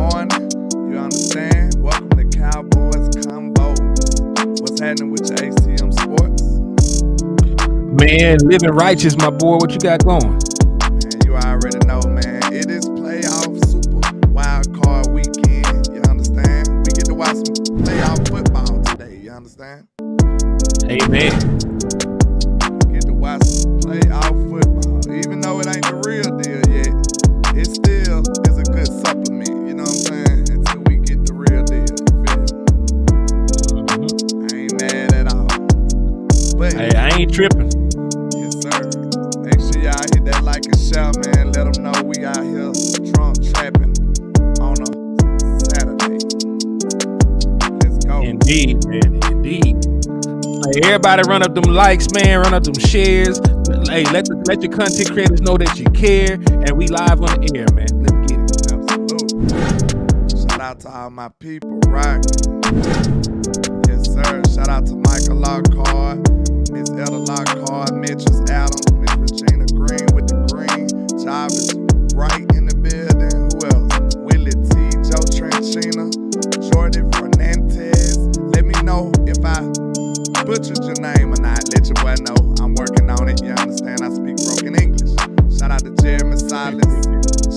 morning. You understand? Welcome to Cowboys Combo. What's happening with your HTM Sports? Man, living righteous, my boy. What you got going? Man, you already know, man. It is playoff super wildcard weekend. You understand? We get to watch some playoff football today. You understand? Amen. We get to watch some playoff football. Even though it ain't the real deal yet, it still is a good supplement. You know what I'm saying? Until we get the real deal. You feel me? I ain't mad at all. But Hey, I ain't tripping. yes, sir. Make sure y'all hit that like and share, man. Let them know we out here drunk trapping on a Saturday. Let's go. Indeed, man. Indeed. Hey, everybody run up them likes, man. Run up them shares. Hey, let your content creators know that you care. And we live on the air, man. Let's get it. Absolutely. Shout out to all my people, right? Yes, sir. Shout out to Michael Lockhart, Miss Ella Lockhart, Mitchell Adams, Miss Regina Green with the green. Jarvis Wright in the building. Who else? Willie T, Joe Tranchina, Jordan Fernandez. Let me know if I butchered your name or not. Let your boy know I'm working on it. You understand? I speak broken English. Shout out to Jeremy Silas,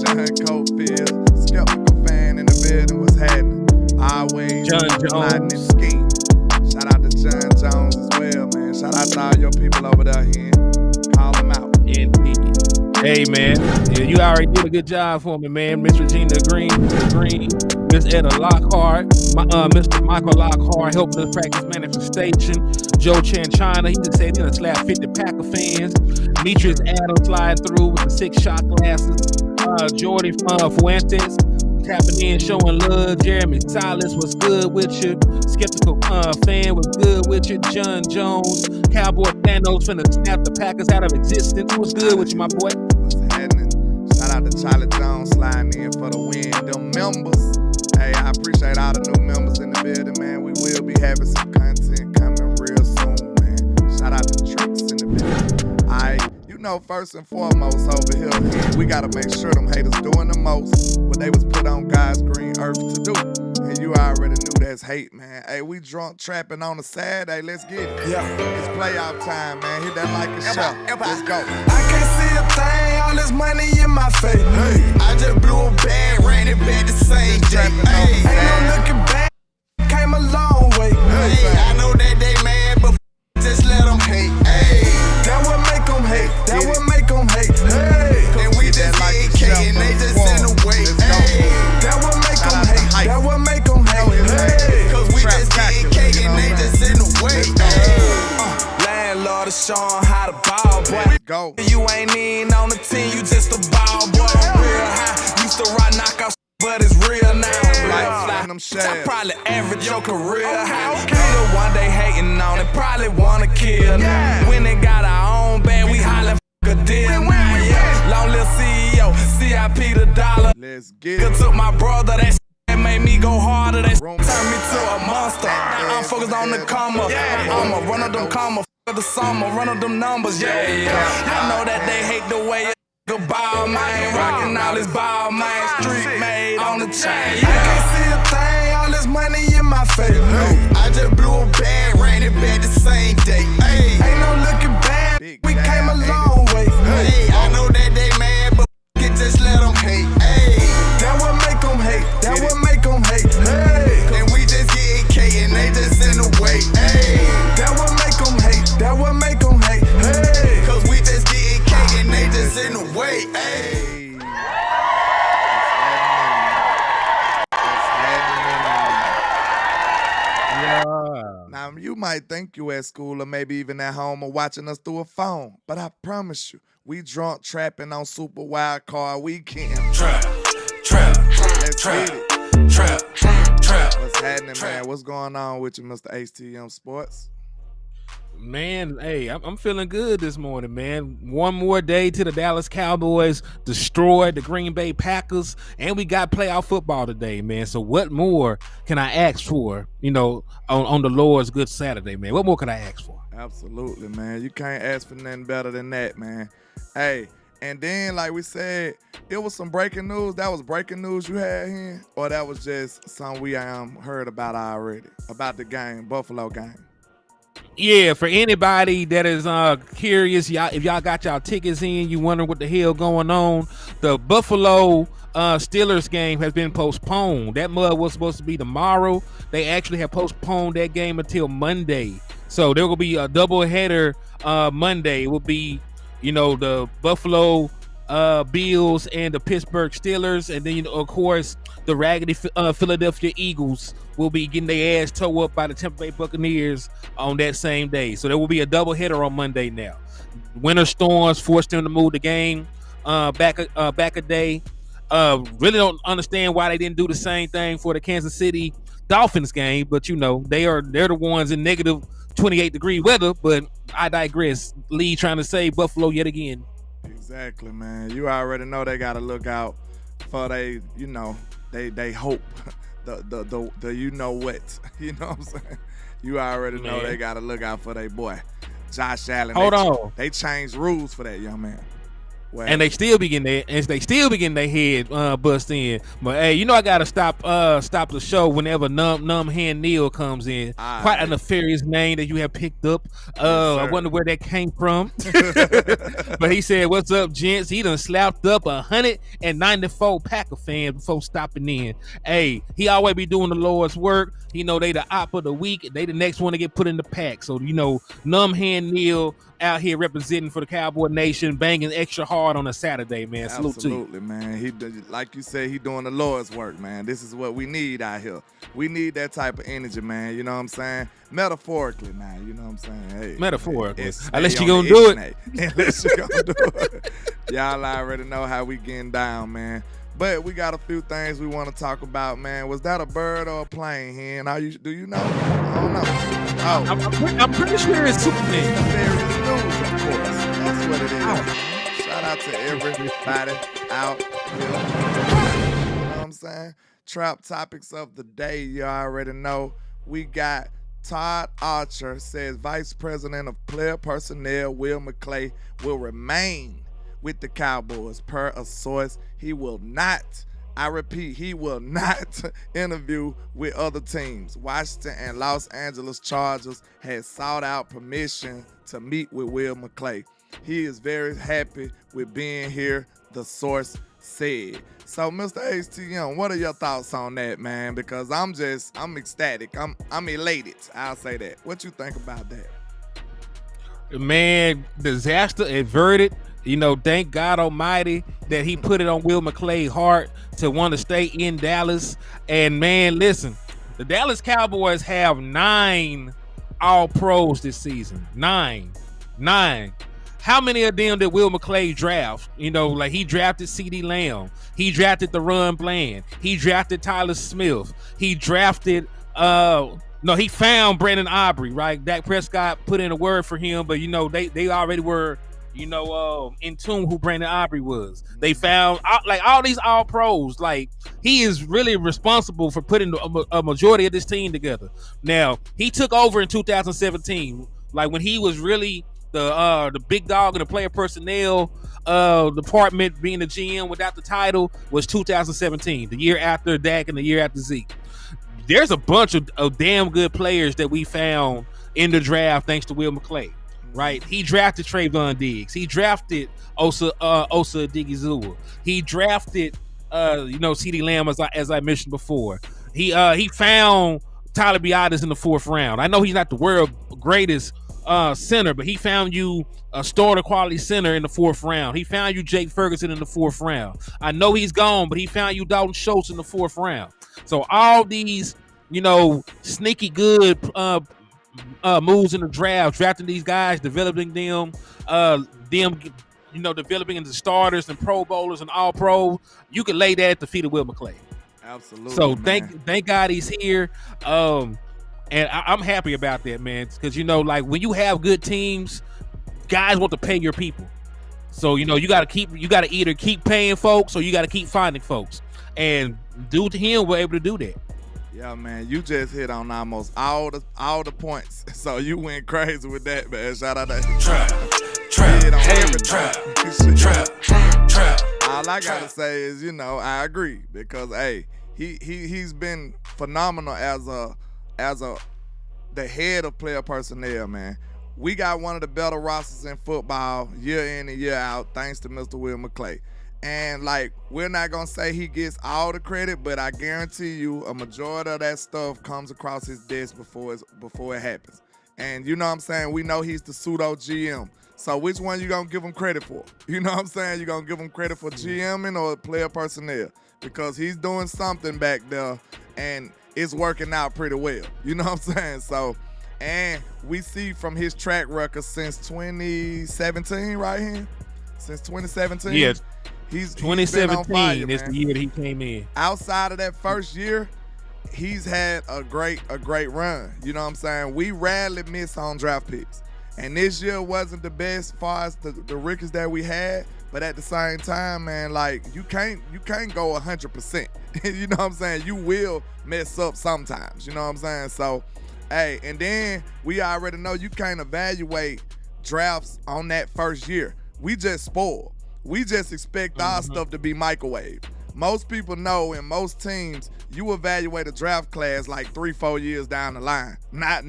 John Cofield, Skeptical Fan in the building. What's happening? Always John sliding Jones. in scheme. Shout out to John Jones as well, man. Shout out to all your people over there here. Call them out. Indeed. Hey, man. Yeah, you already did a good job for me, man. Miss Regina Green, Miss Etta Lockhart, Mr. Michael Lockhart helping us practice manifestation. Joe Chanchina, he just said he's gonna slap 50 Packer fans. Demetrius Adams sliding through with the 6 shot glasses. Jordy Fuentes tapping in, showing love. Jeremy Silas was good with you. Skeptical Fan was good with you. John Jones, Cowboy Thanos finna snap the Packers out of existence. What's good with you, my boy? What's happening? Shout out to Charlie Jones sliding in for the win. Them members. Hey, I appreciate all the new members in the building, man. We will be having some content coming real soon, man. Shout out to Tricks in the building. Alright, you know, first and foremost over here, we gotta make sure them haters doing the most what they was put on God's green earth to do. And you already knew that's hate, man. Hey, we drunk trapping on a Saturday. Let's get it. Yeah. It's playoff time, man. Hit that like and share. Let's go. I can't see a thing, all this money in my face. Hey. I just blew a bag, ran it back the same day. Hey. Ain't no looking back, came a long way. Hey. I know that they mad, but just let them hate. Hey. That what make them hate, that what make them hate. Hey. And we just get K and they just send away. Hey. That what make them hate, that what make them hate. Hey. Cause we just get K and they just send away. Landlord is showing how to ball, boy. Go. You ain't even on the team, you just a ball boy. Real high, used to rock knockout, but it's real now. Real fly. I probably average your career high. Nigga one day hating on it, probably wanna kill. When they got our own band, we hollin' a deal. Yeah. Long little CEO, CIP the dollar. Let's get it. Took my brother, that made me go harder. That turned me to a monster. I'm focused on the comma. I'ma run up them comma. The summer, run up them numbers, yeah. I know that they hate the way a nigga ball, man. Rockin' all this ball, man. Street made on the chain. I can't see a thing, all this money in my face. I just blew a bag, ran it back the same day. Ain't no looking back, we came a long way. I know that they mad, but just let them hate. That what make them hate, that what make them hate. And we just get K and they just send away. That what make them hate, that what make them hate. Cause we just get K and they just send away. Hey. Yeah. Now, you might think you at school or maybe even at home or watching us through a phone, but I promise you, we drunk trapping on Super Wild Card Weekend. Trap. Let's get it. Trap. What's happening, man? What's going on with you, Mr. HTM Sports? Man, hey, I'm feeling good this morning, man. One more day to the Dallas Cowboys destroyed the Green Bay Packers, and we got playoff football today, man. So what more can I ask for, on the Lord's good Saturday, man? What more can I ask for? Absolutely, man. You can't ask for nothing better than that, man. Hey, And then, like we said, it was some breaking news. That was breaking news you had here, or that was just something we heard about already, about the game, Buffalo game? Yeah, for anybody that is curious, if y'all got y'all tickets in, you wondering what the hell going on, the Buffalo Steelers game has been postponed. That mud was supposed to be tomorrow. They actually have postponed that game until Monday. So there will be a double header Monday. It will be, the Buffalo Bills and the Pittsburgh Steelers, and then of course the raggedy Philadelphia Eagles will be getting their ass towed up by the Tampa Bay Buccaneers on that same day. So there will be a double header on Monday now. Winter storms forced them to move the game back a day. Really don't understand why they didn't do the same thing for the Kansas City Dolphins game, but they're the ones in negative 28-degree weather. But I digress. Lee trying to save Buffalo yet again. Exactly, man. You already know they got to look out for they hope. The you know what. You know what I'm saying? You already know they got to look out for their boy, Josh Allen. Hold on. They changed rules for that young man. Well, and they still be getting their head bust in. But hey, I gotta stop the show whenever Numb Hand Neil comes in. Quite a nefarious name that you have picked up. I wonder where that came from. But he said, "What's up, gents?" He done slapped up 194 Packer fans before stopping in. Hey, he always be doing the Lord's work. They the op of the week. They the next one to get put in the pack. So Numb Hand Neil out here representing for the Cowboy Nation, banging extra hard on a Saturday, man. Salute to you. Absolutely, man. He, like you said, he doing the Lord's work, man. This is what we need out here. We need that type of energy, man. You know what I'm saying? Metaphorically, now. You know what I'm saying? Hey, metaphorically. Man, unless you gonna do it. Unless you gonna do it. Y'all already know how we getting down, man. But we got a few things we want to talk about, man. Was that a bird or a plane, Hen? Do you know? I don't know. Oh, I'm pretty sure it's Superman. There is news, of course. That's what it is. Shout out to everybody out here. You know what I'm saying? Trap topics of the day, you already know. We got Todd Archer says Vice President of Player Personnel Will McClay will remain with the Cowboys. Per a source, he will not, I repeat, he will not interview with other teams. Washington and Los Angeles Chargers has sought out permission to meet with Will McClay. He is very happy with being here, the source said. So, Mr. H.T. Young, what are your thoughts on that, man? Because I'm ecstatic. I'm elated. I'll say that. What you think about that? Man, disaster averted. Thank God Almighty that he put it on Will McClay's heart to want to stay in Dallas. And man, listen, the Dallas Cowboys have 9 All-Pros this season. 9. How many of them did Will McClay draft? He drafted CeeDee Lamb. He drafted the run plan. He drafted Tyler Smith. He drafted he found Brandon Aubrey, right? Dak Prescott put in a word for him, but they already were in tune who Brandon Aubrey was. They found all these all pros. He is really responsible for putting a majority of this team together. Now he took over in 2017, when he was really the big dog in the player personnel department, being the GM without the title, was 2017, the year after Dak and the year after Zeke. There's a bunch of damn good players that we found in the draft thanks to Will McClay. Right, he drafted Trayvon Diggs. He drafted Osa Odigizua. He drafted CeeDee Lamb, as I mentioned before. He found Tyler Biadasz in the 4th round. I know he's not the world's greatest center, but he found you a starter quality center in the 4th round. He found you Jake Ferguson in the 4th round. I know he's gone, but he found you Dalton Schultz in the 4th round. So all these sneaky good moves in the draft, drafting these guys, developing them, developing into starters and Pro Bowlers and All Pro. You can lay that at the feet of Will McClay. Absolutely. So thank God he's here, and I'm happy about that, man. Because when you have good teams, guys want to pay your people. So you got to either keep paying folks or you got to keep finding folks. And due to him, we're able to do that. Yeah, man, you just hit on almost all the points. So you went crazy with that, man. Shout out to trap. All I gotta say is, I agree because he's been phenomenal as the head of player personnel, man. We got one of the better rosters in football year in and year out, thanks to Mr. Will McClay. And we're not gonna say he gets all the credit, but I guarantee you a majority of that stuff comes across his desk before it happens. And you know what I'm saying? We know he's the pseudo GM. So which one you gonna give him credit for? You know what I'm saying? You gonna give him credit for GMing or player personnel? Because he's doing something back there and it's working out pretty well. You know what I'm saying? So, and we see from his track record since 2017, right here? Since 2017? Yes. He's 2017 is the year that he came in. Outside of that first year, he's had a great run. You know what I'm saying? We rarely miss on draft picks. And this year wasn't the best as far as the rookies that we had, but at the same time, man, you can't go 100%. You know what I'm saying? You will mess up sometimes. You know what I'm saying? So, and then we already know you can't evaluate drafts on that first year. We just spoil. We just expect our stuff to be microwaved. Most people know in most teams, you evaluate a draft class 3-4 years down the line, not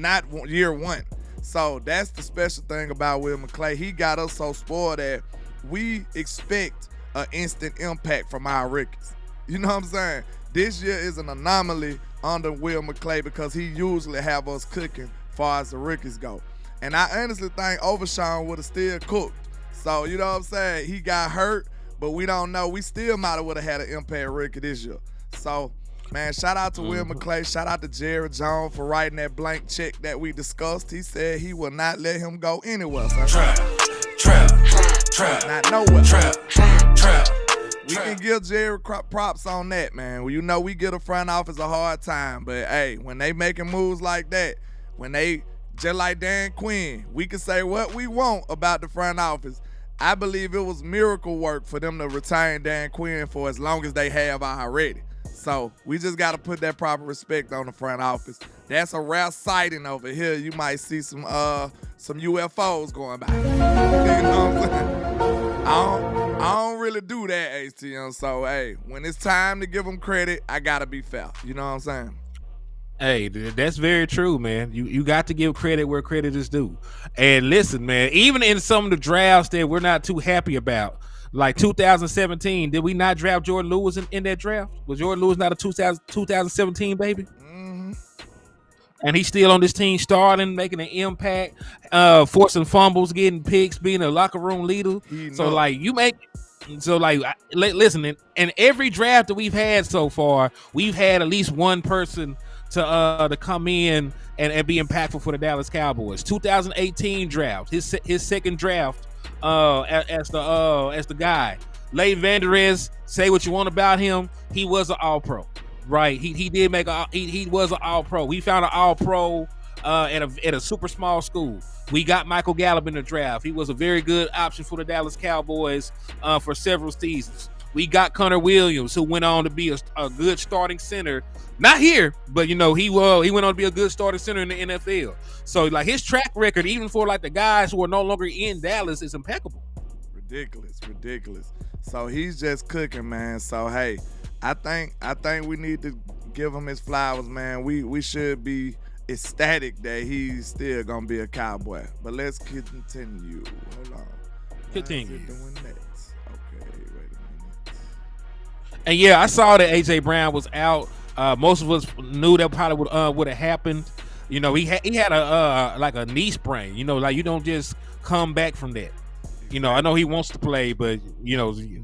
year one. So that's the special thing about Will McClay. He got us so spoiled that we expect an instant impact from our rookies. You know what I'm saying? This year is an anomaly under Will McClay because he usually have us cooking far as the rookies go. And I honestly think Overshawn would have still cooked. So, you know what I'm saying? He got hurt, but we don't know. We still might have would have had an impact rookie this year. So, man, shout out to Will McClay. Shout out to Jared Jones for writing that blank check that we discussed. He said he will not let him go anywhere. Trap. Not nowhere. Trap. We can give Jared props on that, man. Well, we give the front office a hard time. But, hey, when they making moves like that, when they, just like Dan Quinn, we can say what we want about the front office. I believe it was miracle work for them to retain Dan Quinn for as long as they have already. So we just got to put that proper respect on the front office. That's a rare sighting over here. You might see some UFOs going by. You know what I'm saying? I don't really do that, HTM. So, hey, when it's time to give them credit, I got to be fair. You know what I'm saying? Hey, that's very true, man. You got to give credit where credit is due. And listen, man, even in some of the drafts that we're not too happy about, like 2017, did we not draft Jordan Lewis in that draft? Was Jordan Lewis not a 2017 baby? Mm-hmm. And he's still on this team starting, making an impact, forcing fumbles, getting picks, being a locker room leader. Listen, in every draft that we've had so far, we've had at least one person to come in and be impactful for the Dallas Cowboys. 2018 draft, his second draft as the guy. Leighton Vander Esch, say what you want about him, he was an All-Pro, right? He was an All-Pro. We found an All-Pro at a super small school. We got Michael Gallup in the draft. He was a very good option for the Dallas Cowboys for several seasons. We got Connor Williams, who went on to be a good starting center. Not here, but he went on to be a good starting center in the NFL. So his track record, even for the guys who are no longer in Dallas, is impeccable. Ridiculous. So he's just cooking, man. So hey, I think we need to give him his flowers, man. We should be ecstatic that he's still gonna be a Cowboy. But let's continue. Hold on. Continue. Doing next. Okay, wait a minute. And yeah, I saw that AJ Brown was out. Most of us knew that probably would have happened. He had a knee sprain. You don't just come back from that. I know he wants to play, but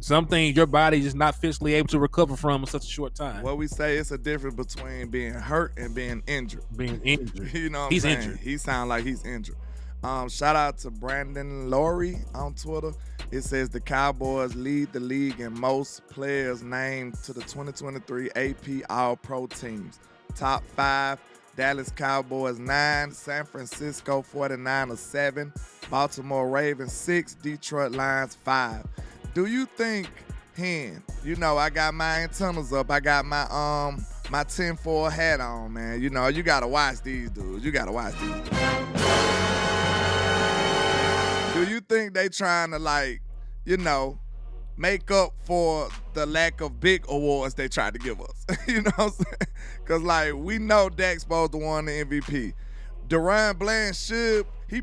some things your body is not physically able to recover from in such a short time. What we say, it's a difference between being hurt and being injured. You know what he's I'm saying? Injured. He sounds like he's injured. Shout out to Brandon Laurie on Twitter. It says the Cowboys lead the league in most players named to the 2023 AP All-Pro teams. Top 5, Dallas Cowboys 9, San Francisco 49ers 7, Baltimore Ravens 6, Detroit Lions 5. Do you think, I got my antennas up. I got my tinfoil hat on, man. You got to watch these dudes. Do do you think they trying to like, make up for the lack of big awards they tried to give us? You know what I'm saying? Because like we know Dak's supposed to win the MVP. Deron Bland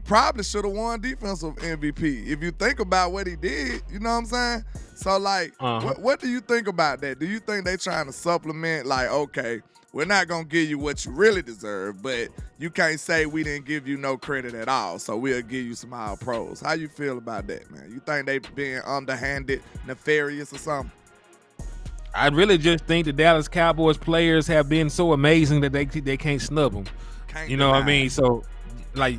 probably should have won defensive MVP. If you think about what he did, you know what I'm saying? So like, what do you think about that? Do you think they trying to supplement like, okay, we're not going to give you what you really deserve, but you can't say we didn't give you no credit at all, so we'll give you some All-Pros. How you feel about that, man? You think they being underhanded, nefarious or something? I really just think the Dallas Cowboys players have been so amazing that they can't snub them. You know what I mean? So, like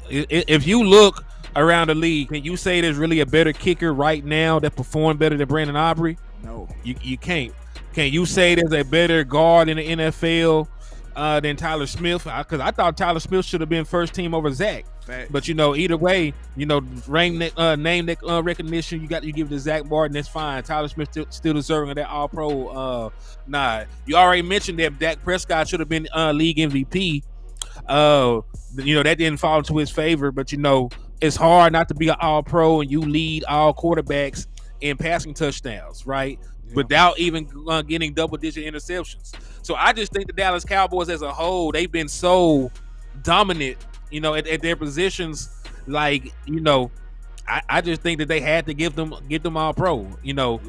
if you look around the league, can you say there's really a better kicker right now that performed better than Brandon Aubrey? No. You can't. Can you say there's a better guard in the NFL than Tyler Smith? Because I thought Tyler Smith should have been first team over Zach. Fact. But either way, name recognition, you give it to Zach Martin. That's fine. Tyler Smith still deserving of that All Pro. You already mentioned that Dak Prescott should have been league MVP. That didn't fall into his favor. But it's hard not to be an All Pro and you lead all quarterbacks in passing touchdowns, right? Without even getting double-digit interceptions. So I just think the Dallas Cowboys as a whole, they've been so dominant, at their positions. Like, I just think that they had to get them All Pro. Now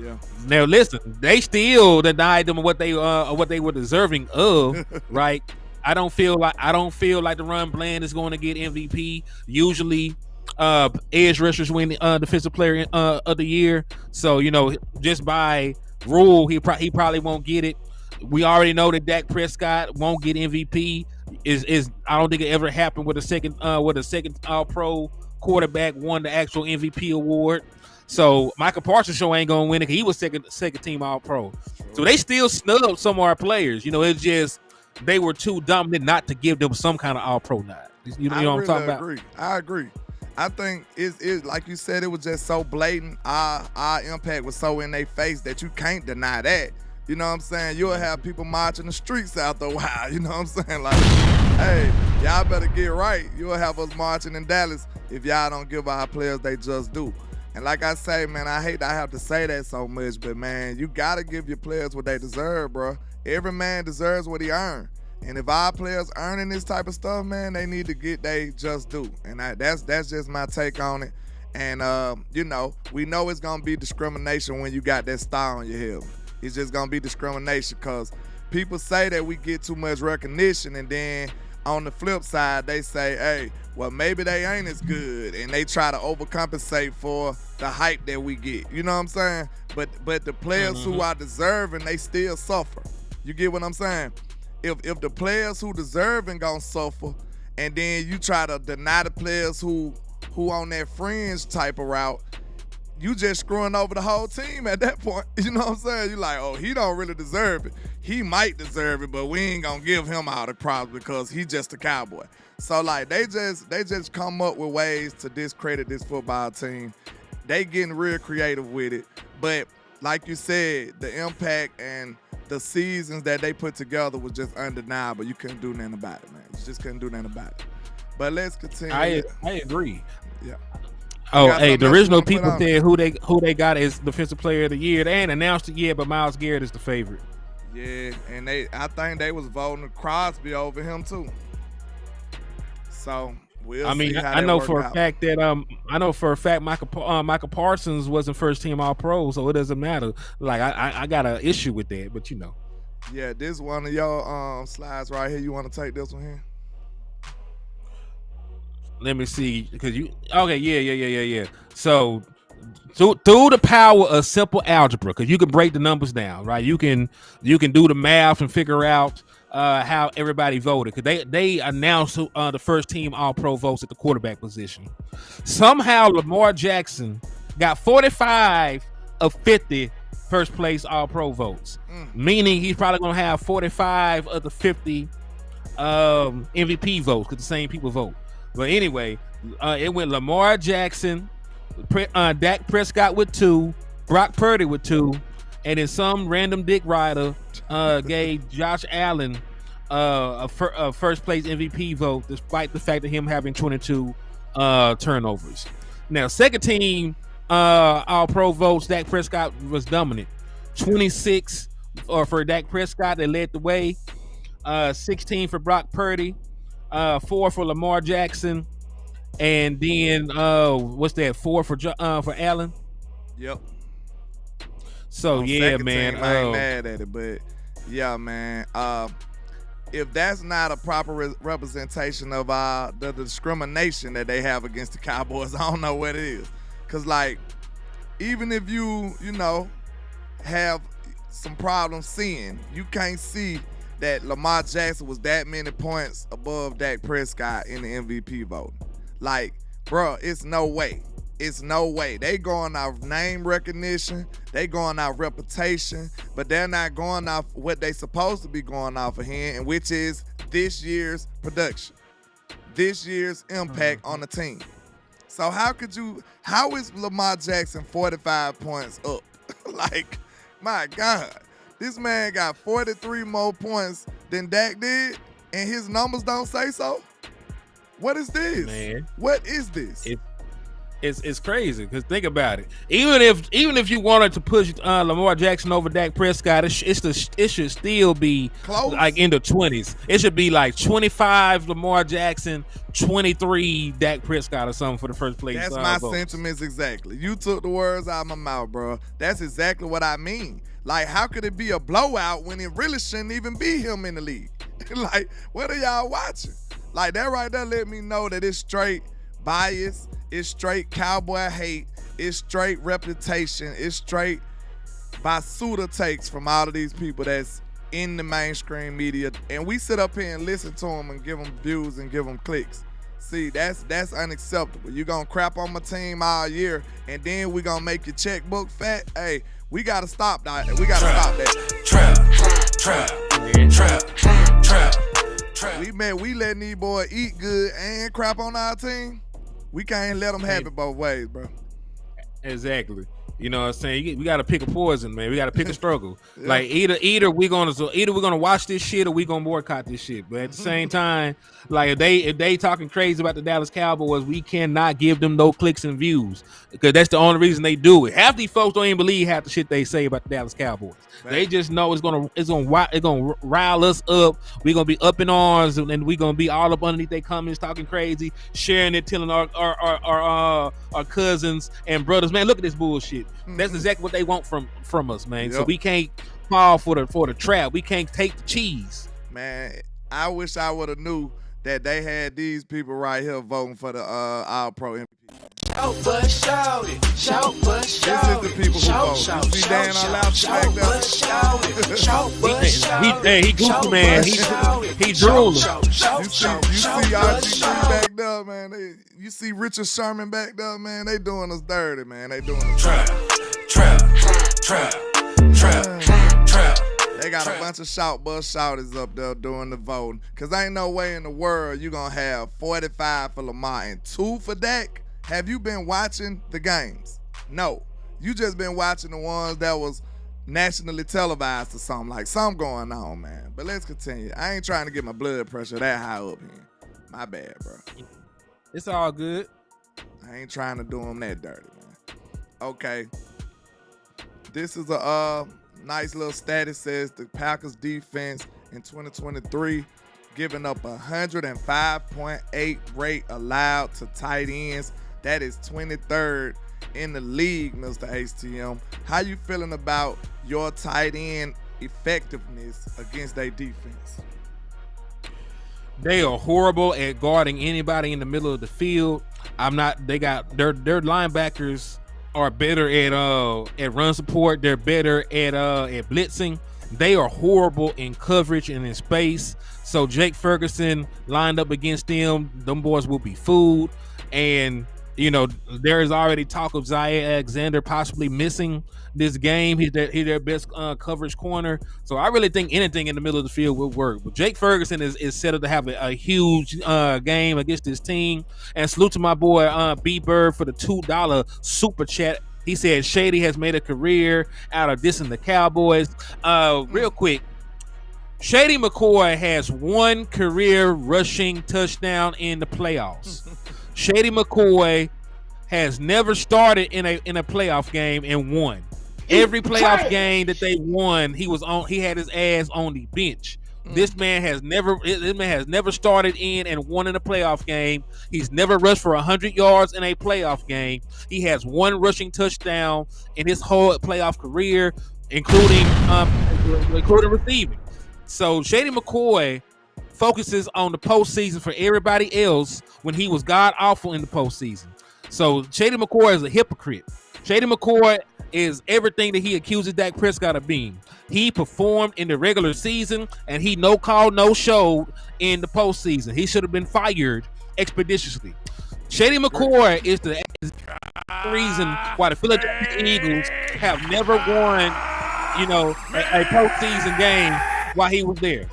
listen, they still denied them what they were deserving of, right? I don't feel like Deron Bland is going to get MVP. Usually, edge rushers win defensive player of the year. So just by rule, he probably won't get it. We already know that Dak Prescott won't get MVP. Is I don't think it ever happened with a second All Pro quarterback won the actual MVP award. So Michael Parsons show ain't gonna win it. He was second team All Pro. So they still snubbed some of our players. It's just they were too dominant not to give them some kind of All Pro nod. You know what I'm talking about? I agree. I think it's like you said, it was just so blatant. Our impact was so in their face that you can't deny that. You know what I'm saying? You'll have people marching the streets after a while. You know what I'm saying? Like, hey, y'all better get right. You'll have us marching in Dallas if y'all don't give our players they just do. And like I say, man, I hate that I have to say that so much, but man, you gotta give your players what they deserve, bro. Every man deserves what he earned. And if our players earning this type of stuff, man, they need to get they just do. And that's just my take on it. And, we know it's going to be discrimination when you got that star on your head. It's just going to be discrimination because people say that we get too much recognition, and then on the flip side, they say, hey, well, maybe they ain't as good, and they try to overcompensate for the hype that we get. You know what I'm saying? But the players who are deserving, they still suffer. You get what I'm saying? If the players who deserving gonna suffer, and then you try to deny the players who on that fringe type of route, you just screwing over the whole team at that point. You know what I'm saying? You like, oh, he don't really deserve it. He might deserve it, but we ain't gonna give him all the props because he just a Cowboy. So like they just come up with ways to discredit this football team. They getting real creative with it. But like you said, the impact and the seasons that they put together was just undeniable. You couldn't do nothing about it, man. You just couldn't do nothing about it. But let's continue. I agree. Yeah. Oh, hey, the original people said who they got as defensive player of the year. They ain't announced it yet, but Myles Garrett is the favorite. Yeah, and I think they was voting Crosby over him too. So we'll see how I know for out. a fact that Michael Parsons wasn't first team All Pro, so it doesn't matter. Like I got an issue with that, but Yeah, this one of your slides right here. You want to take this one here? Let me see, because yeah. So through the power of simple algebra, because you can break the numbers down, right? You can do the math and figure out how everybody voted, because they announced the first team All Pro votes at the quarterback position. Somehow Lamar Jackson got 45 of 50 first place All Pro votes, meaning he's probably gonna have 45 of the 50 MVP votes because the same people vote. But anyway, it went Lamar Jackson, Dak Prescott with 2, Brock Purdy with 2, and then some random dick rider gave Josh Allen a first place MVP vote, despite the fact of him having 22 turnovers. Now, second team, all pro votes, Dak Prescott was dominant. 26 for Dak Prescott, they led the way. 16 for Brock Purdy, 4 for Lamar Jackson, and then what's that? 4 for Allen. Yep. So yeah, man. Team, I ain't mad at it, but yeah, man. If that's not a proper representation of the discrimination that they have against the Cowboys, I don't know what it is. Cause like, even if you know, have some problems seeing, you can't see that Lamar Jackson was that many points above Dak Prescott in the MVP vote. Like, bro, it's no way. It's no way. They going off name recognition. They going off reputation, but they're not going off what they supposed to be going off of here, and which is this year's production, this year's impact on the team. So how is Lamar Jackson 45 points up? Like, my God, this man got 43 more points than Dak did, and his numbers don't say so? What is this? Man. What is this? It's crazy, because think about it. Even if you wanted to push Lamar Jackson over Dak Prescott, it should still be close, like in the 20s. It should be like 25 Lamar Jackson, 23 Dak Prescott or something for the first place. That's my sentiments exactly. You took the words out of my mouth, bro. That's exactly what I mean. Like, how could it be a blowout when it really shouldn't even be him in the league? Like, what are y'all watching? Like, that right there let me know that it's straight bias. It's straight Cowboy hate. It's straight reputation. It's straight basuda takes from all of these people that's in the mainstream media. And we sit up here and listen to them and give them views and give them clicks. See, that's unacceptable. You're going to crap on my team all year, and then we're going to make your checkbook fat. Hey, we got to stop that. We got to stop that. Trap. We letting these boys eat good and crap on our team. We can't let them have it both ways, bro. Exactly. You know what I'm saying? We got to pick a poison, man. We got to pick a struggle. Yeah. Like either we're gonna watch this shit or we gonna boycott this shit. But at the same time, like if they talking crazy about the Dallas Cowboys, we cannot give them no clicks and views, because that's the only reason they do it. Half these folks don't even believe half the shit they say about the Dallas Cowboys. Man. They just know it's gonna rile us up. We're gonna be up in arms, and we're gonna be all up underneath their comments, talking crazy, sharing it, telling our cousins and brothers, man, look at this bullshit. That's exactly what they want from us, man. Yep. So we can't fall for the trap. We can't take the cheese. Man, I wish I would have knew that they had these people right here voting for the All-Pro MVP. This is the people who vote. You see Dan on back there? He goofy, man. He drooling. You see RG3 back there, man. You see Richard Sherman back there, man. They doing us dirty, man. They doing us trap. They got a bunch of shouters up there doing the voting. Because ain't no way in the world you going to have 45 for Lamar and 2 for Dak. Have you been watching the games? No. You just been watching the ones that was nationally televised or something. Like, something going on, man. But let's continue. I ain't trying to get my blood pressure that high up here. My bad, bro. It's all good. I ain't trying to do them that dirty, man. Okay. This is a nice little stat. It says the Packers defense in 2023 giving up 105.8 rate allowed to tight ends. That is 23rd in the league, Mr. HTM. How you feeling about your tight end effectiveness against their defense? They are horrible at guarding anybody in the middle of the field. They got their linebackers are better at run support. They're better at blitzing. They are horrible in coverage and in space. So Jake Ferguson lined up against them boys will be fooled. And you know, there is already talk of Zaire Alexander possibly missing this game. He's their best coverage corner. So I really think anything in the middle of the field will work. But Jake Ferguson is set up to have a huge game against this team. And salute to my boy B Bird for the $2 super chat. He said Shady has made a career out of dissing the Cowboys. Real quick, Shady McCoy has 1 career rushing touchdown in the playoffs. Shady McCoy has never started in a playoff game and won. Every playoff game that they won, he had his ass on the bench. This man has never started in and won in a playoff game. He's never rushed for 100 yards in a playoff game. He has one rushing touchdown in his whole playoff career, including receiving. So Shady McCoy focuses on the postseason for everybody else when he was god awful in the postseason. So Shady McCoy is a hypocrite. Shady McCoy is everything that he accuses Dak Prescott of being. He performed in the regular season and he no call, no showed in the postseason. He should have been fired expeditiously. Shady McCoy is the reason why the Philadelphia Eagles have never won, a postseason game while he was there.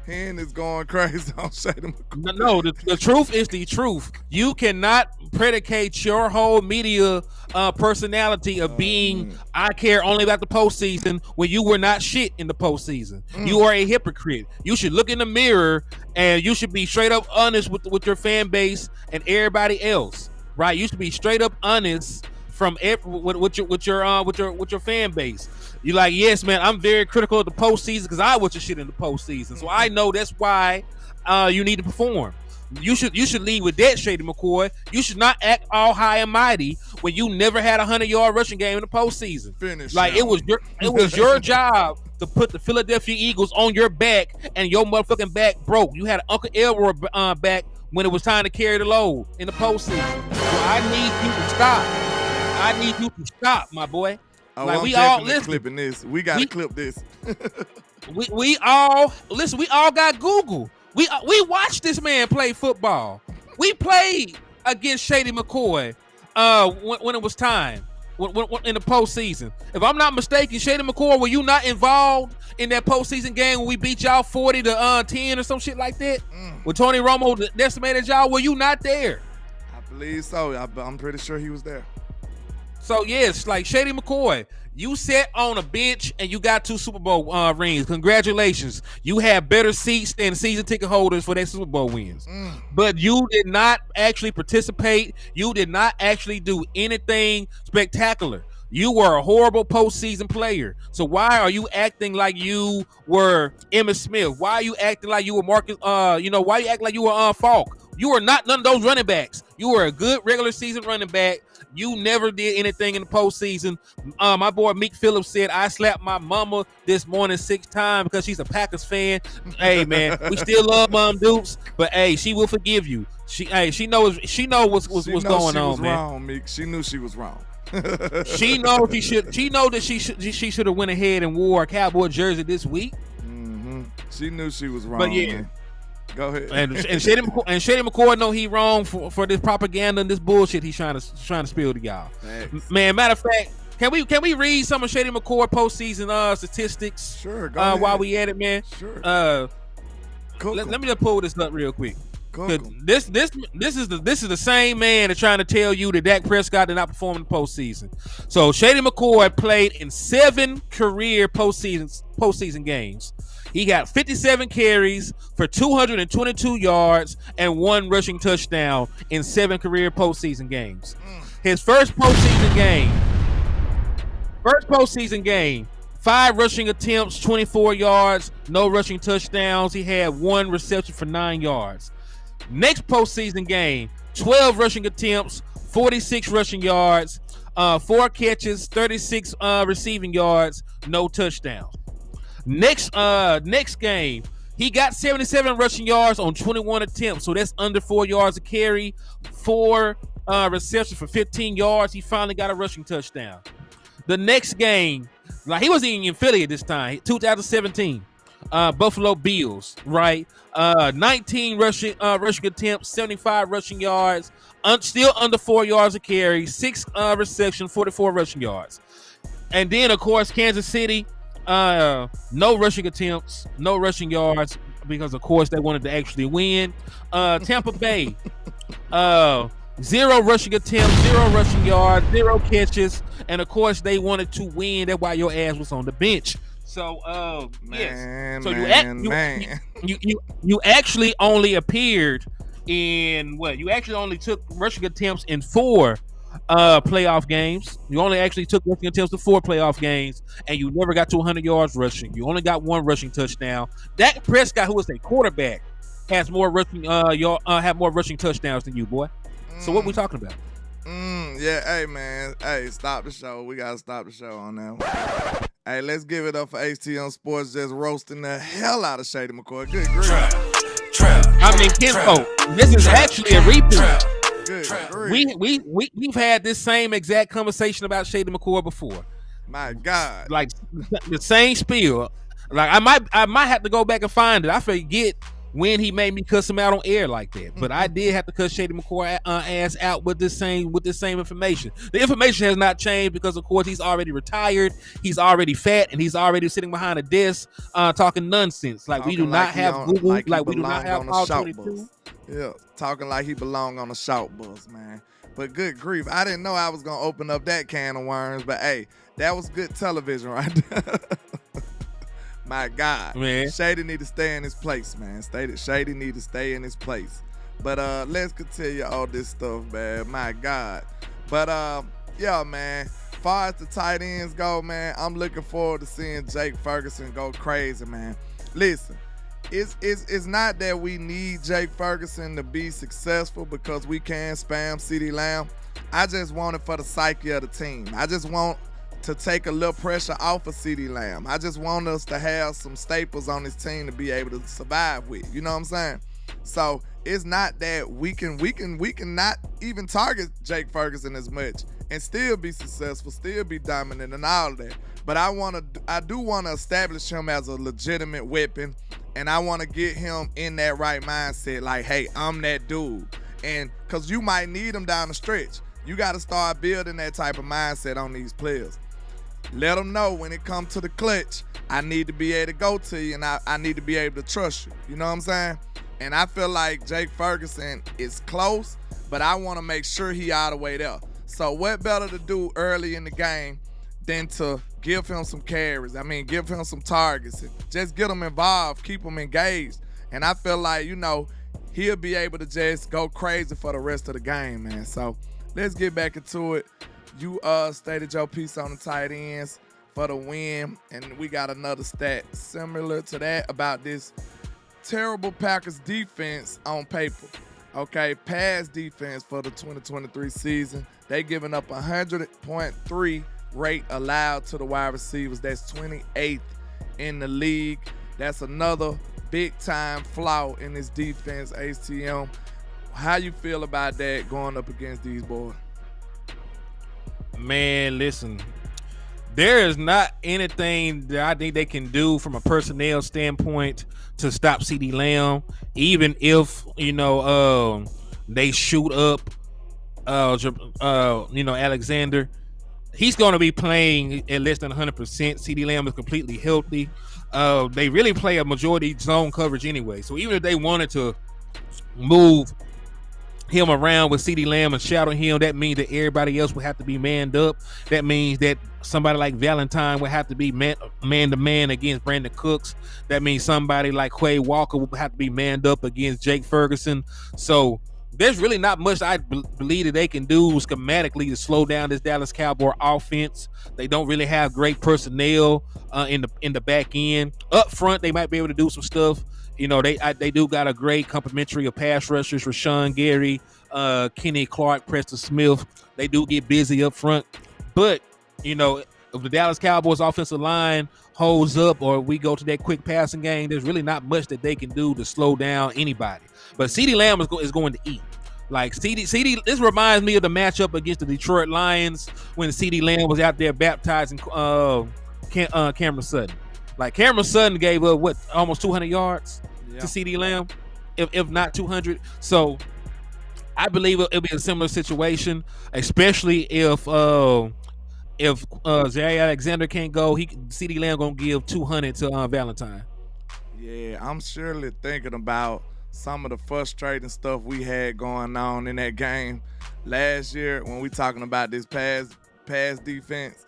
Hen is going crazy on Shady McCoy. No, the truth is the truth. You cannot predicate your whole media personality of being I care only about the postseason when you were not shit in the postseason. You are a hypocrite. You should look in the mirror and you should be straight up honest with your fan base and everybody else, right? You should be straight up honest with your fan base. You're like, yes, man, I'm very critical of the postseason because I watch your shit in the postseason. So I know that's why you need to perform. You should lead with that, Shady McCoy. You should not act all high and mighty when you never had a 100-yard rushing game in the postseason. It was your job to put the Philadelphia Eagles on your back, and your motherfucking back broke. You had Uncle Elroy back when it was time to carry the load in the postseason. So I need you to stop. I need you to stop, my boy. Oh, like I'm we all clipping this. We gotta clip this. we all got Google. We watched this man play football. We played against Shady McCoy when it was time when in the postseason. If I'm not mistaken, Shady McCoy, were you not involved in that postseason game when we beat y'all 40-10 or some shit like that? When Tony Romo decimated y'all, were you not there? I believe so. I'm pretty sure he was there. So yes, like Shady McCoy, you sat on a bench and you got 2 Super Bowl rings. Congratulations. You have better seats than season ticket holders for their Super Bowl wins. But you did not actually participate. You did not actually do anything spectacular. You were a horrible postseason player. So why are you acting like you were Emmitt Smith? Why are you acting like you were Marcus? Why you act like you were Falk? You were not none of those running backs. You were a good regular season running back. You never did anything in the postseason. My boy Meek Phillips said, I slapped my mama this morning 6 times because she's a Packers fan. Hey, man, we still love Mom Dukes, but hey, she will forgive you. She knows what's going on, man. Wrong, Meek. She knew she was wrong. She know that she should have went ahead and wore a Cowboy jersey this week. She knew she was wrong. But yeah. Man. Go ahead. And Shady McCoy know he wrong for this propaganda and this bullshit he's trying to spill to y'all. Thanks. Man, matter of fact, can we read some of Shady McCoy postseason statistics? Sure. Go ahead. While we at it, man. Sure. Let me just pull this up real quick. Cool. This is the same man that's trying to tell you that Dak Prescott did not perform in the postseason. So Shady McCoy played in 7 career postseason games. He got 57 carries for 222 yards and 1 rushing touchdown in 7 career postseason games. His first postseason game, 5 rushing attempts, 24 yards, no rushing touchdowns. He had 1 reception for 9 yards. Next postseason game, 12 rushing attempts, 46 rushing yards, 4 catches, 36 receiving yards, no touchdowns. Next game, he got 77 rushing yards on 21 attempts, so that's under 4 yards a carry, 4 receptions for 15 yards. He finally got a rushing touchdown. The next game, like he wasn't even in Philly at this time, 2017, Buffalo Bills, right? 19 rushing attempts, 75 rushing yards, still under 4 yards a carry, 6 receptions, 44 rushing yards. And then, of course, Kansas City, no rushing attempts, no rushing yards, because of course they wanted to actually win. Tampa Bay, 0 rushing attempts, 0 rushing yards, 0 catches, and of course they wanted to win. That's why your ass was on the bench. So yes. So you actually only appeared in what? You actually only took rushing attempts in 4 playoff games. You only actually took rushing attempts to 4 playoff games, and you never got to 100 yards rushing. You only got 1 rushing touchdown. Dak Prescott, who was a quarterback, has more rushing have more rushing touchdowns than you, boy. So what we talking about? Yeah, hey man, hey, stop the show. We gotta stop the show on that one. Hey, let's give it up for HTM Sports just roasting the hell out of Shady McCoy. Good grief. I mean, Kenpo, this is actually a repeat. Good grief. We've had this same exact conversation about Shady McCoy before. My God. Like the same spiel. Like I might have to go back and find it. I forget when he made me cuss him out on air like that. But I did have to cuss Shady McCoy ass out with this same information. The information has not changed because, of course, he's already retired, he's already fat, and he's already sitting behind a desk talking nonsense. Like, we do not have Google. Like we do not have All 22. Yeah, talking like he belonged on the shout bus, man. But good grief, I didn't know I was going to open up that can of worms. But, hey, that was good television right there. My God, man. Shady need to stay in his place, man. Shady need to stay in his place. But let's continue all this stuff, man. My God. But yeah, man. Far as the tight ends go, man, I'm looking forward to seeing Jake Ferguson go crazy, man. Listen, it's not that we need Jake Ferguson to be successful because we can spam CeeDee Lamb. I just want it for the psyche of the team. I just want to take a little pressure off of CeeDee Lamb. I just want us to have some staples on this team to be able to survive with. You know what I'm saying? So it's not that we can not even target Jake Ferguson as much and still be successful, still be dominant and all that. But I do want to establish him as a legitimate weapon, and I want to get him in that right mindset. Like, hey, I'm that dude. And because you might need him down the stretch. You got to start building that type of mindset on these players. Let them know when it comes to the clutch, I need to be able to go to you, and I need to be able to trust you. You know what I'm saying? And I feel like Jake Ferguson is close, but I want to make sure he all the way there. So what better to do early in the game than to give him some carries? I mean, give him some targets. Just get him involved, keep him engaged. And I feel like, he'll be able to just go crazy for the rest of the game, man. So let's get back into it. You stated your piece on the tight ends for the win, and we got another stat similar to that about this terrible Packers defense on paper. Okay, pass defense for the 2023 season. They giving up 100.3 rate allowed to the wide receivers. That's 28th in the league. That's another big-time flaw in this defense, HTM. How you feel about that going up against these boys? Man, listen, there is not anything that I think they can do from a personnel standpoint to stop CeeDee Lamb, even if, they shoot up, Alexander. He's going to be playing at less than 100%. CeeDee Lamb is completely healthy. They really play a majority zone coverage anyway. So even if they wanted to move him around with CeeDee Lamb and shadow him, that means that everybody else would have to be manned up. That means that somebody like Valentine would have to be man-to-man against Brandon Cooks. That means somebody like Quay Walker would have to be manned up against Jake Ferguson. So there's really not much I believe that they can do schematically to slow down this Dallas Cowboy offense. They don't really have great personnel in the back end. Up front, they might be able to do some stuff. They do got a great complementary of pass rushers, Rashawn Gary, Kenny Clark, Preston Smith. They do get busy up front. But, if the Dallas Cowboys offensive line holds up or we go to that quick passing game, there's really not much that they can do to slow down anybody. But CeeDee Lamb is going to eat. Like CeeDee, this reminds me of the matchup against the Detroit Lions when CeeDee Lamb was out there baptizing Cameron Sutton. Like, Cameron Sutton gave up almost 200 yards to CeeDee Lamb, if not 200. So I believe it'll be a similar situation, especially if Zay Alexander can't go. CeeDee Lamb gonna give 200 to Valentine. Yeah, I'm surely thinking about some of the frustrating stuff we had going on in that game last year when we talking about this pass defense.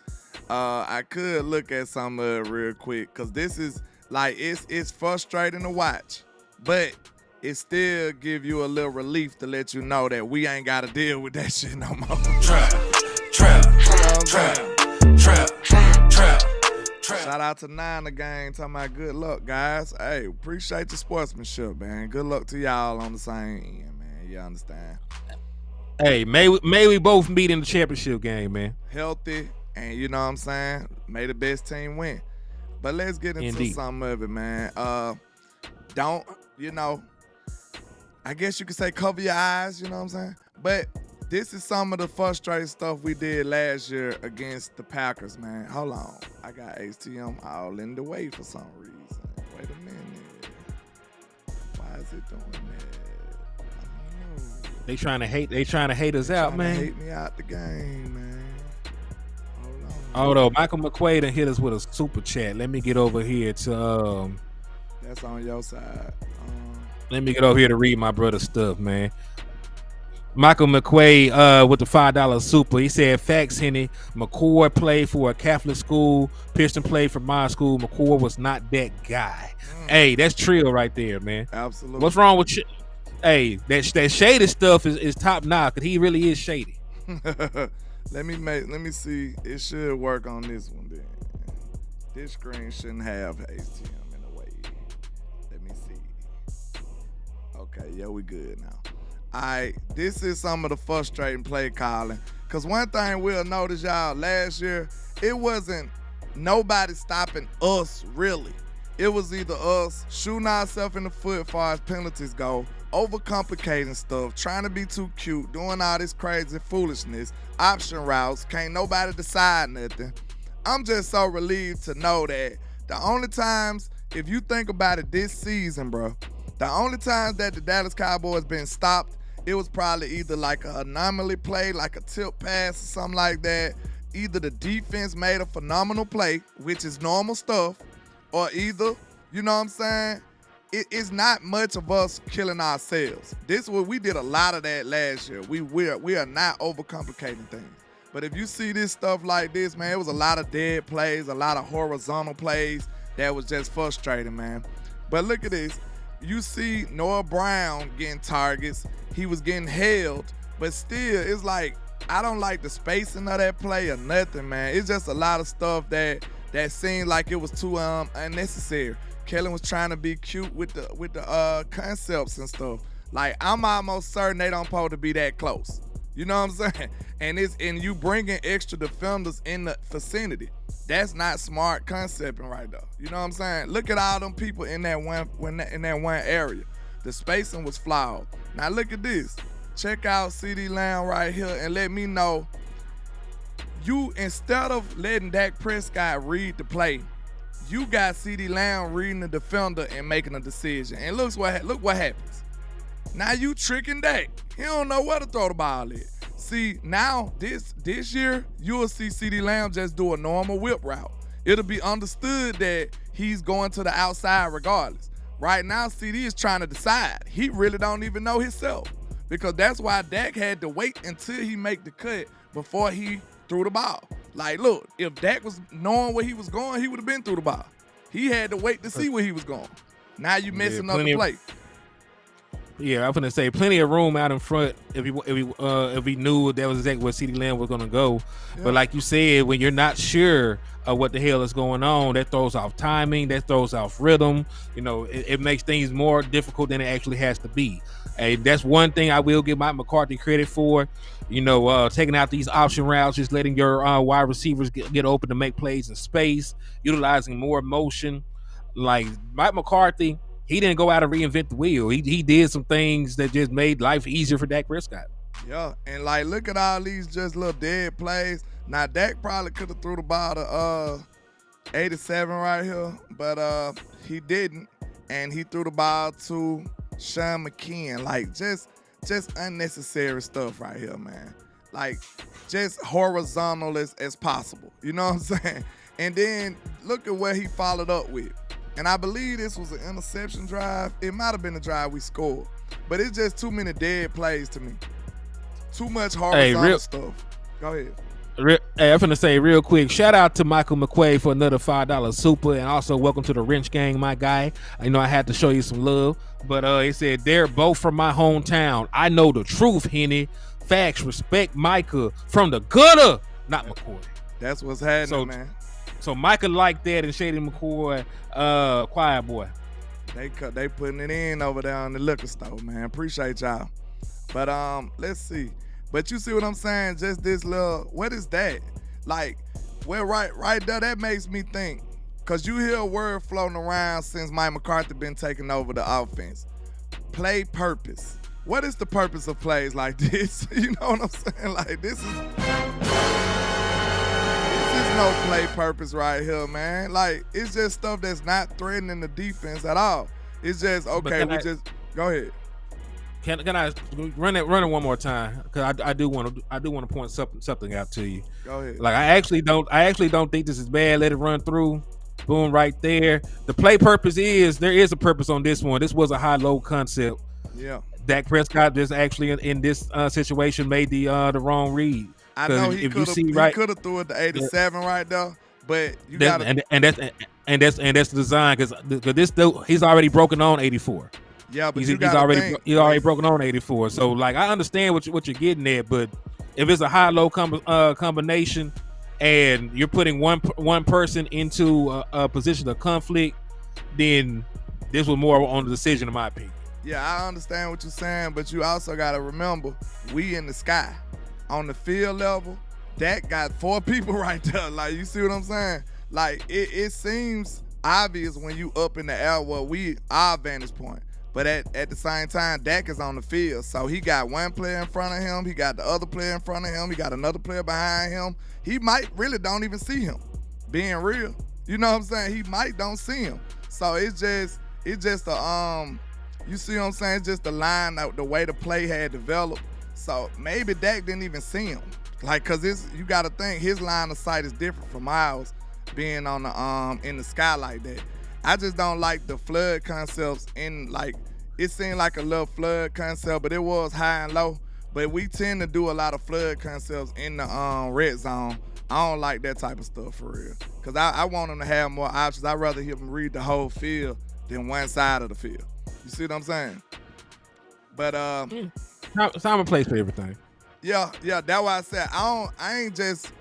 I could look at some of it real quick because this is like it's frustrating to watch, but it still give you a little relief to let you know that we ain't got to deal with that shit no more. Trap. Shout out to Niner Gang talking about good luck, guys. Hey, appreciate your sportsmanship, man. Good luck to y'all on the same end, man. You understand? Hey, may we both meet in the championship game, man. Healthy, and you know what I'm saying? May the best team win. But let's get into some of it, man. Don't, I guess you could say cover your eyes, you know what I'm saying? But this is some of the frustrating stuff we did last year against the Packers, man. Hold on. I got HTM all in the way for some reason. Wait a minute. Why is it doing that? I don't know. They trying to hate us out, man. Hate me out the game, man. Although Michael McCoy done hit us with a super chat. Let me get over here to that's on your side. Let me get over here to read my brother's stuff, man. Michael McCoy with the $5 super. He said, facts, Henny. McCoy played for a Catholic school. Pearson played for my school. McCoy was not that guy. Hey, that's trill right there, man. Absolutely. What's wrong with you? Hey, that shady stuff is top notch, because he really is shady. Let me see. It should work on this one then. This screen shouldn't have HTM in a way. Let me see. Okay, yeah, we good now. All right, this is some of the frustrating play calling. Because one thing we'll notice, y'all, last year, it wasn't nobody stopping us, really. It was either us shooting ourselves in the foot as far as penalties go, overcomplicating stuff, trying to be too cute, doing all this crazy foolishness, option routes, can't nobody decide nothing. I'm just so relieved to know that the only times, if you think about it this season, bro, the only times that the Dallas Cowboys been stopped, it was probably either like an anomaly play, like a tip pass or something like that. Either the defense made a phenomenal play, which is normal stuff, or either, you know what I'm saying, it's not much of us killing ourselves. We did a lot of that last year. We are not overcomplicating things. But if you see this stuff like this, man, it was a lot of dead plays, a lot of horizontal plays that was just frustrating, man. But look at this. You see Noah Brown getting targets. He was getting held, but still, it's like, I don't like the spacing of that play or nothing, man. It's just a lot of stuff that seemed like it was too unnecessary. Kellen was trying to be cute with the concepts and stuff. Like, I'm almost certain they don't supposed to be that close. You know what I'm saying? And you bringing extra defenders in the vicinity. That's not smart concepting right there. You know what I'm saying? Look at all them people in that one area. The spacing was flawed. Now look at this. Check out CeeDee Lamb right here and let me know. You, instead of letting Dak Prescott read the play, you got CeeDee Lamb reading the defender and making a decision. And look what happens. Now you tricking Dak. He don't know where to throw the ball at. See, now this year, you'll see CeeDee Lamb just do a normal whip route. It'll be understood that he's going to the outside regardless. Right now, CeeDee is trying to decide. He really don't even know himself, because that's why Dak had to wait until he make the cut before he threw the ball. Like, look, if Dak was knowing where he was going, he would have been through the ball. He had to wait to see where he was going. Now you messing up the play. Yeah, I'm gonna say plenty of room out in front if he knew that was exactly where CeeDee Lamb was gonna go. Yeah. But like you said, when you're not sure of what the hell is going on, that throws off timing, that throws off rhythm. You know, it makes things more difficult than it actually has to be. And that's one thing I will give Mike McCarthy credit for. You know, taking out these option routes, just letting your wide receivers get open to make plays in space, utilizing more motion. Like Mike McCarthy, he didn't go out and reinvent the wheel. He did some things that just made life easier for Dak Prescott. Yeah, and like, look at all these just little dead plays. Now, Dak probably could have threw the ball to 87 right here, but he didn't, and he threw the ball to Sean McKeon. Like, just unnecessary stuff right here, man. Like, just horizontal as possible. You know what I'm saying? And then look at what he followed up with. And I believe this was an interception drive. It might have been a drive we scored. But it's just too many dead plays to me. Too much horizontal stuff. Go ahead. Hey, I'm finna say real quick, shout out to Michael McCoy for another $5 super, and also welcome to the Wrench Gang, my guy. You know I had to show you some love, but he said they're both from my hometown. I know the truth, Henny. Facts, respect Micah from the gutter, not McCoy. That's what's happening, man. So Micah liked that, and Shady McCoy, quiet boy. They putting it in over there on the liquor store, man. Appreciate y'all. But let's see. But you see what I'm saying? Just this little, what is that? Like, well, right there, that makes me think. Because you hear a word floating around since Mike McCarthy been taking over the offense. Play purpose. What is the purpose of plays like this? You know what I'm saying? Like, this is no play purpose right here, man. Like, it's just stuff that's not threatening the defense at all. It's just, okay, go ahead. Can I run it one more time? Because I do want to point something out to you. Go ahead. Like I actually don't think this is bad. Let it run through. Boom, right there. The play purpose there is a purpose on this one. This was a high-low concept. Yeah. Dak Prescott just actually in this situation made the wrong read. I know he could have threw it to 87 right there, but you got and that's the design because this he's already broken on 84. Yeah, but he's already broken on 84. So like I understand what you're getting at, but if it's a high-low combination and you're putting one person into a position of conflict, then this was more on the decision, in my opinion. Yeah, I understand what you're saying, but you also got to remember we in the sky. On the field level, Dak got 4 people right there. Like, you see what I'm saying? Like, it seems obvious when you up in the air, our vantage point. But at the same time, Dak is on the field. So he got one player in front of him. He got the other player in front of him. He got another player behind him. He might really don't even see him, being real. You know what I'm saying? He might don't see him. So it's just you see what I'm saying? It's just the line, the way the play had developed. So maybe Dak didn't even see him. Like, cause you gotta think his line of sight is different from ours, being on the in the sky like that. I just don't like the flood concepts it seemed like a little flood concept, but it was high and low. But we tend to do a lot of flood concepts in the red zone. I don't like that type of stuff for real. Cause I want him to have more options. I'd rather him read the whole field than one side of the field. You see what I'm saying? But time and place for everything. Yeah, that's why I said I ain't just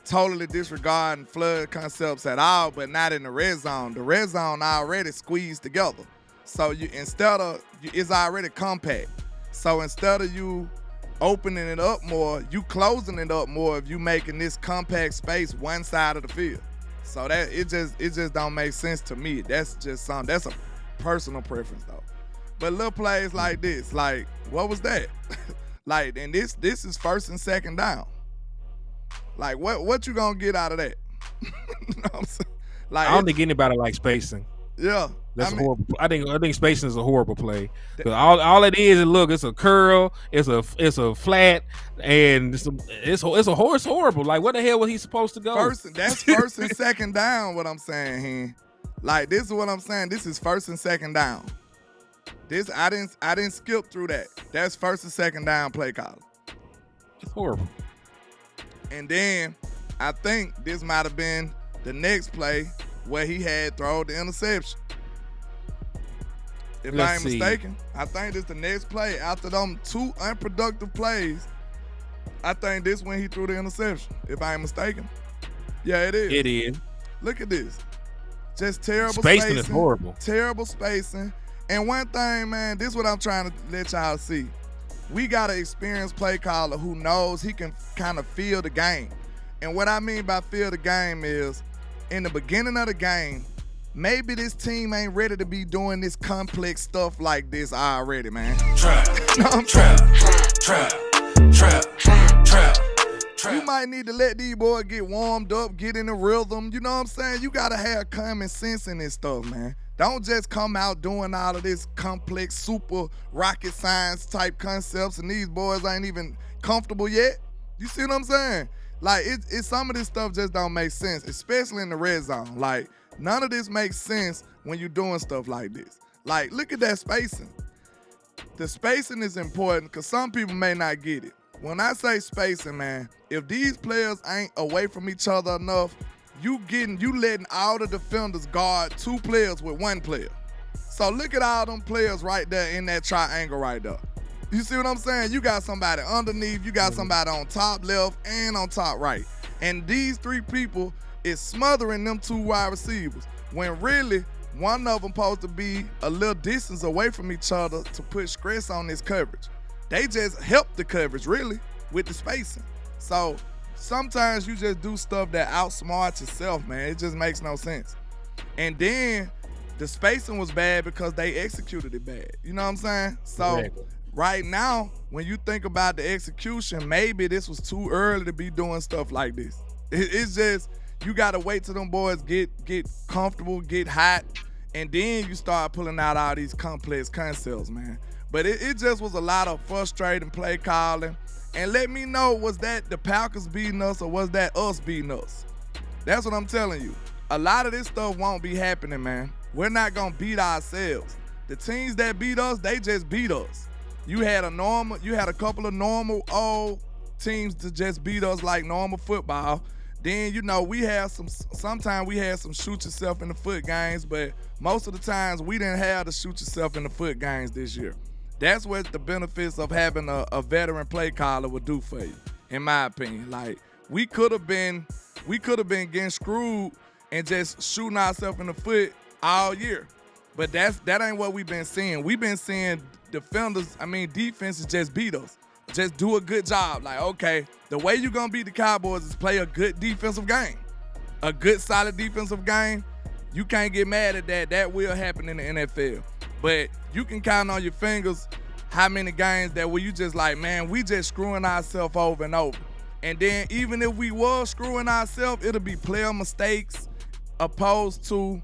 totally disregarding flood concepts at all, but not in the red zone. The red zone already squeezed together. So it's already compact. So instead of you opening it up more, you closing it up more if you making this compact space one side of the field. So that it just don't make sense to me. That's just that's a personal preference though. But little plays like this, like what was that? Like, and this is first and second down. Like what you gonna get out of that? You know what I'm saying? Like, I don't think anybody likes spacing. Yeah, that's horrible. I think spacing is a horrible play. All it is it's a curl, it's a flat, and it's horrible. Like, what the hell was he supposed to go? That's first and second down. What I'm saying here, like this is what I'm saying. This is first and second down. This I didn't skip through that. That's first and second down play call. It's horrible. And then I think this might have been the next play where he had thrown the interception. If I ain't mistaken, I think this the next play after them 2 unproductive plays. I think this when he threw the interception. If I ain't mistaken, yeah, it is. It is. Look at this, just terrible spacing is horrible. Terrible spacing. And one thing, man, this is what I'm trying to let y'all see. We got an experienced play caller who knows he can kind of feel the game. And what I mean by feel the game is, in the beginning of the game, maybe this team ain't ready to be doing this complex stuff like this already, man. Trap. You might need to let these boys get warmed up, get in the rhythm. You know what I'm saying? You got to have common sense in this stuff, man. Don't just come out doing all of this complex, super rocket science type concepts, and these boys ain't even comfortable yet. You see what I'm saying? Like, it's some of this stuff just don't make sense, especially in the red zone. Like, none of this makes sense when you're doing stuff like this. Like, look at that spacing. The spacing is important because some people may not get it. when I say spacing, man, if these players ain't away from each other enough, you letting all the defenders guard 2 players with 1 player. So look at all them players right there in that triangle right there. You see what I'm saying? You got somebody underneath, you got somebody on top left and on top right. And these 3 people is smothering them 2 wide receivers when really one of them supposed to be a little distance away from each other to put stress on this coverage. They just help the coverage really with the spacing. So sometimes you just do stuff that outsmarts yourself, man. It just makes no sense. And then the spacing was bad because they executed it bad. You know what I'm saying? So right now, when you think about the execution, maybe this was too early to be doing stuff like this. It's just, you got to wait till them boys get comfortable, get hot, and then you start pulling out all these complex concepts, man. But it just was a lot of frustrating play calling. And let me know, was that the Falcons beating us or was that us beating us? That's what I'm telling you. A lot of this stuff won't be happening, man. We're not going to beat ourselves. The teams that beat us, they just beat us. You had a couple of normal old teams to just beat us like normal football. Then, we had sometimes we had some shoot yourself in the foot games, but most of the times we didn't have the shoot yourself in the foot games this year. That's what the benefits of having a veteran play caller would do for you, in my opinion. Like, we could have been getting screwed and just shooting ourselves in the foot all year. But that ain't what we've been seeing. We've been seeing defenses just beat us. Just do a good job. Like, okay, the way you're going to beat the Cowboys is play a good defensive game. A good, solid defensive game. You can't get mad at that. That will happen in the NFL. But you can count on your fingers how many games that where you just like, man, we just screwing ourselves over and over. And then even if we was screwing ourselves, it'll be player mistakes opposed to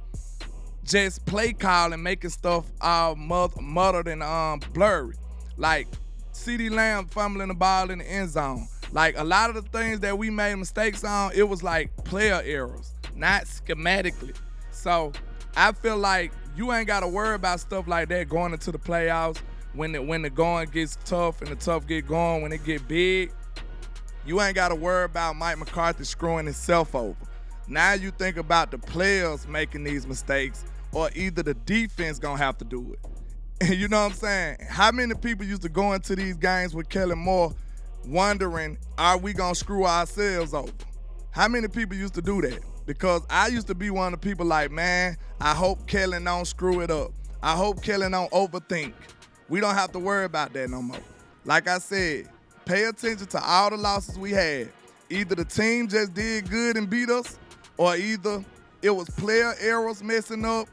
just play calling, making stuff all muddled and blurry. Like CeeDee Lamb fumbling the ball in the end zone. Like a lot of the things that we made mistakes on, it was like player errors, not schematically. So I feel like you ain't got to worry about stuff like that going into the playoffs. When the going gets tough and the tough get going, when it get big, you ain't got to worry about Mike McCarthy screwing himself over. Now you think about the players making these mistakes, or either the defense gonna have to do it. You know what I'm saying? How many people used to go into these games with Kellen Moore wondering, are we gonna screw ourselves over? How many people used to do that? Because I used to be one of the people like, man, I hope Kellen don't screw it up. I hope Kellen don't overthink. We don't have to worry about that no more. Like I said, pay attention to all the losses we had. Either the team just did good and beat us, or either it was player errors messing up,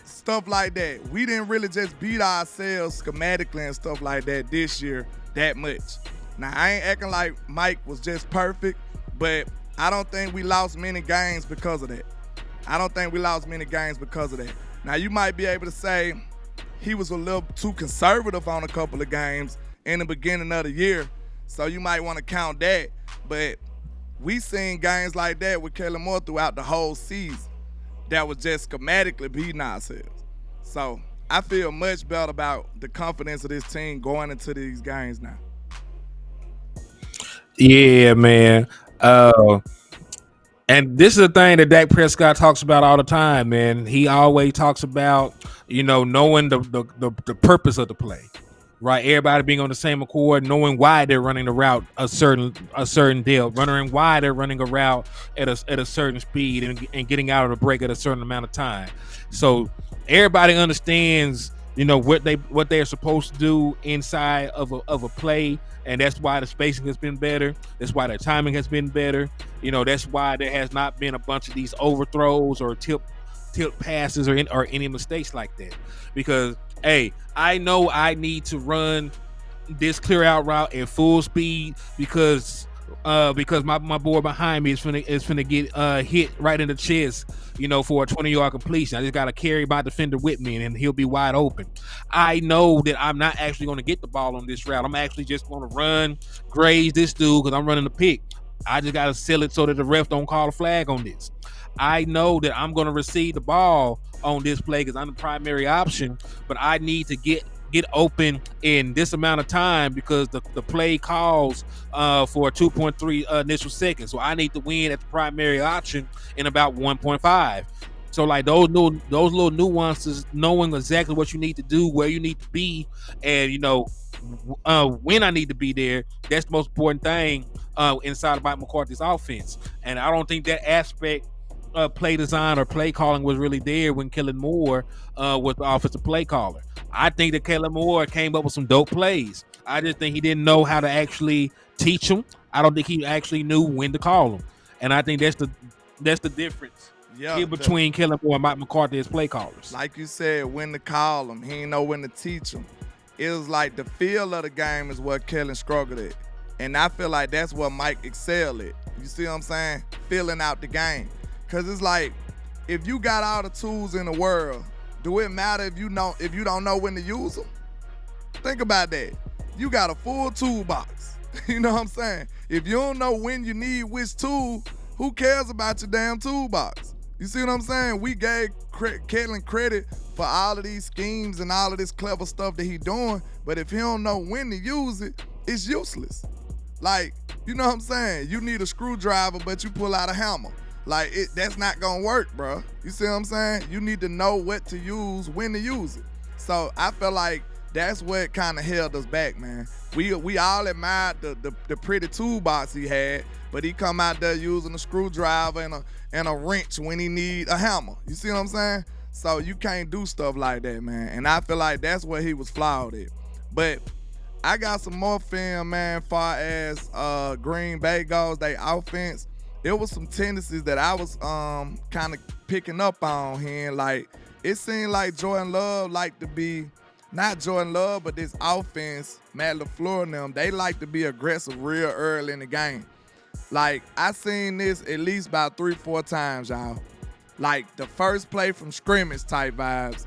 stuff like that. We didn't really just beat ourselves schematically and stuff like that this year that much. Now, I ain't acting like Mike was just perfect, but I don't think we lost many games because of that. Now, you might be able to say he was a little too conservative on a couple of games in the beginning of the year, so you might want to count that. But we seen games like that with Kellen Moore throughout the whole season that was just schematically beating ourselves. So I feel much better about the confidence of this team going into these games now. Yeah, man. And this is the thing that Dak Prescott talks about all the time, man. He always talks about, knowing the purpose of the play, right? Everybody being on the same accord, knowing why they're running the route a certain depth, running why they're running a route at a certain speed and getting out of the break at a certain amount of time. So everybody understands, what they're supposed to do inside of a play. And that's why the spacing has been better. That's why the timing has been better. That's why there has not been a bunch of these overthrows or tip passes or any mistakes like that. Because, hey, I know I need to run this clear out route at full speed because my boy behind me is finna get hit right in the chest, for a 20-yard completion. I just got to carry my defender with me, and he'll be wide open. I know that I'm not actually going to get the ball on this route. I'm actually just going to graze this dude because I'm running the pick. I just got to sell it so that the ref don't call a flag on this. I know that I'm going to receive the ball on this play because I'm the primary option, but I need to get get open in this amount of time because the play calls for 2.3 initial seconds. So I need to win at the primary option in about 1.5. So like those little nuances, knowing exactly what you need to do, where you need to be, and when I need to be there, that's the most important thing inside of Mike McCarthy's offense. And I don't think that aspect of play design or play calling was really there when Kellen Moore was the offensive play caller. I think that Kellen Moore came up with some dope plays. I just think he didn't know how to actually teach them. I don't think he actually knew when to call them. And I think that's the difference between Kellen Moore and Mike McCarthy as play callers. Like you said, when to call them. He didn't know when to teach them. It was like the feel of the game is what Kellen struggled at. And I feel like that's what Mike excelled at. You see what I'm saying? Filling out the game. Because it's like, if you got all the tools in the world, do it matter if you don't know when to use them? Think about that. You got a full toolbox. You know what I'm saying? If you don't know when you need which tool, who cares about your damn toolbox? You see what I'm saying? We gave Kellen credit for all of these schemes and all of this clever stuff that he doing, but if he don't know when to use it, it's useless. Like, you know what I'm saying? You need a screwdriver, but you pull out a hammer. Like, that's not gonna work, bro. You see what I'm saying? You need to know what to use, when to use it. So I feel like that's what kind of held us back, man. We all admired the pretty toolbox he had, but he come out there using a screwdriver and a wrench when he need a hammer. You see what I'm saying? So you can't do stuff like that, man. And I feel like that's where he was flawed at. But I got some more film, man, far as Green Bay goes, they offense. There was some tendencies that I was kind of picking up on here. Like, it seemed like Jordan Love liked to be, not Jordan Love, but this offense, Matt LaFleur and them, they like to be aggressive real early in the game. Like, I seen this at least about 3-4 times, y'all. Like, the first play from scrimmage type vibes,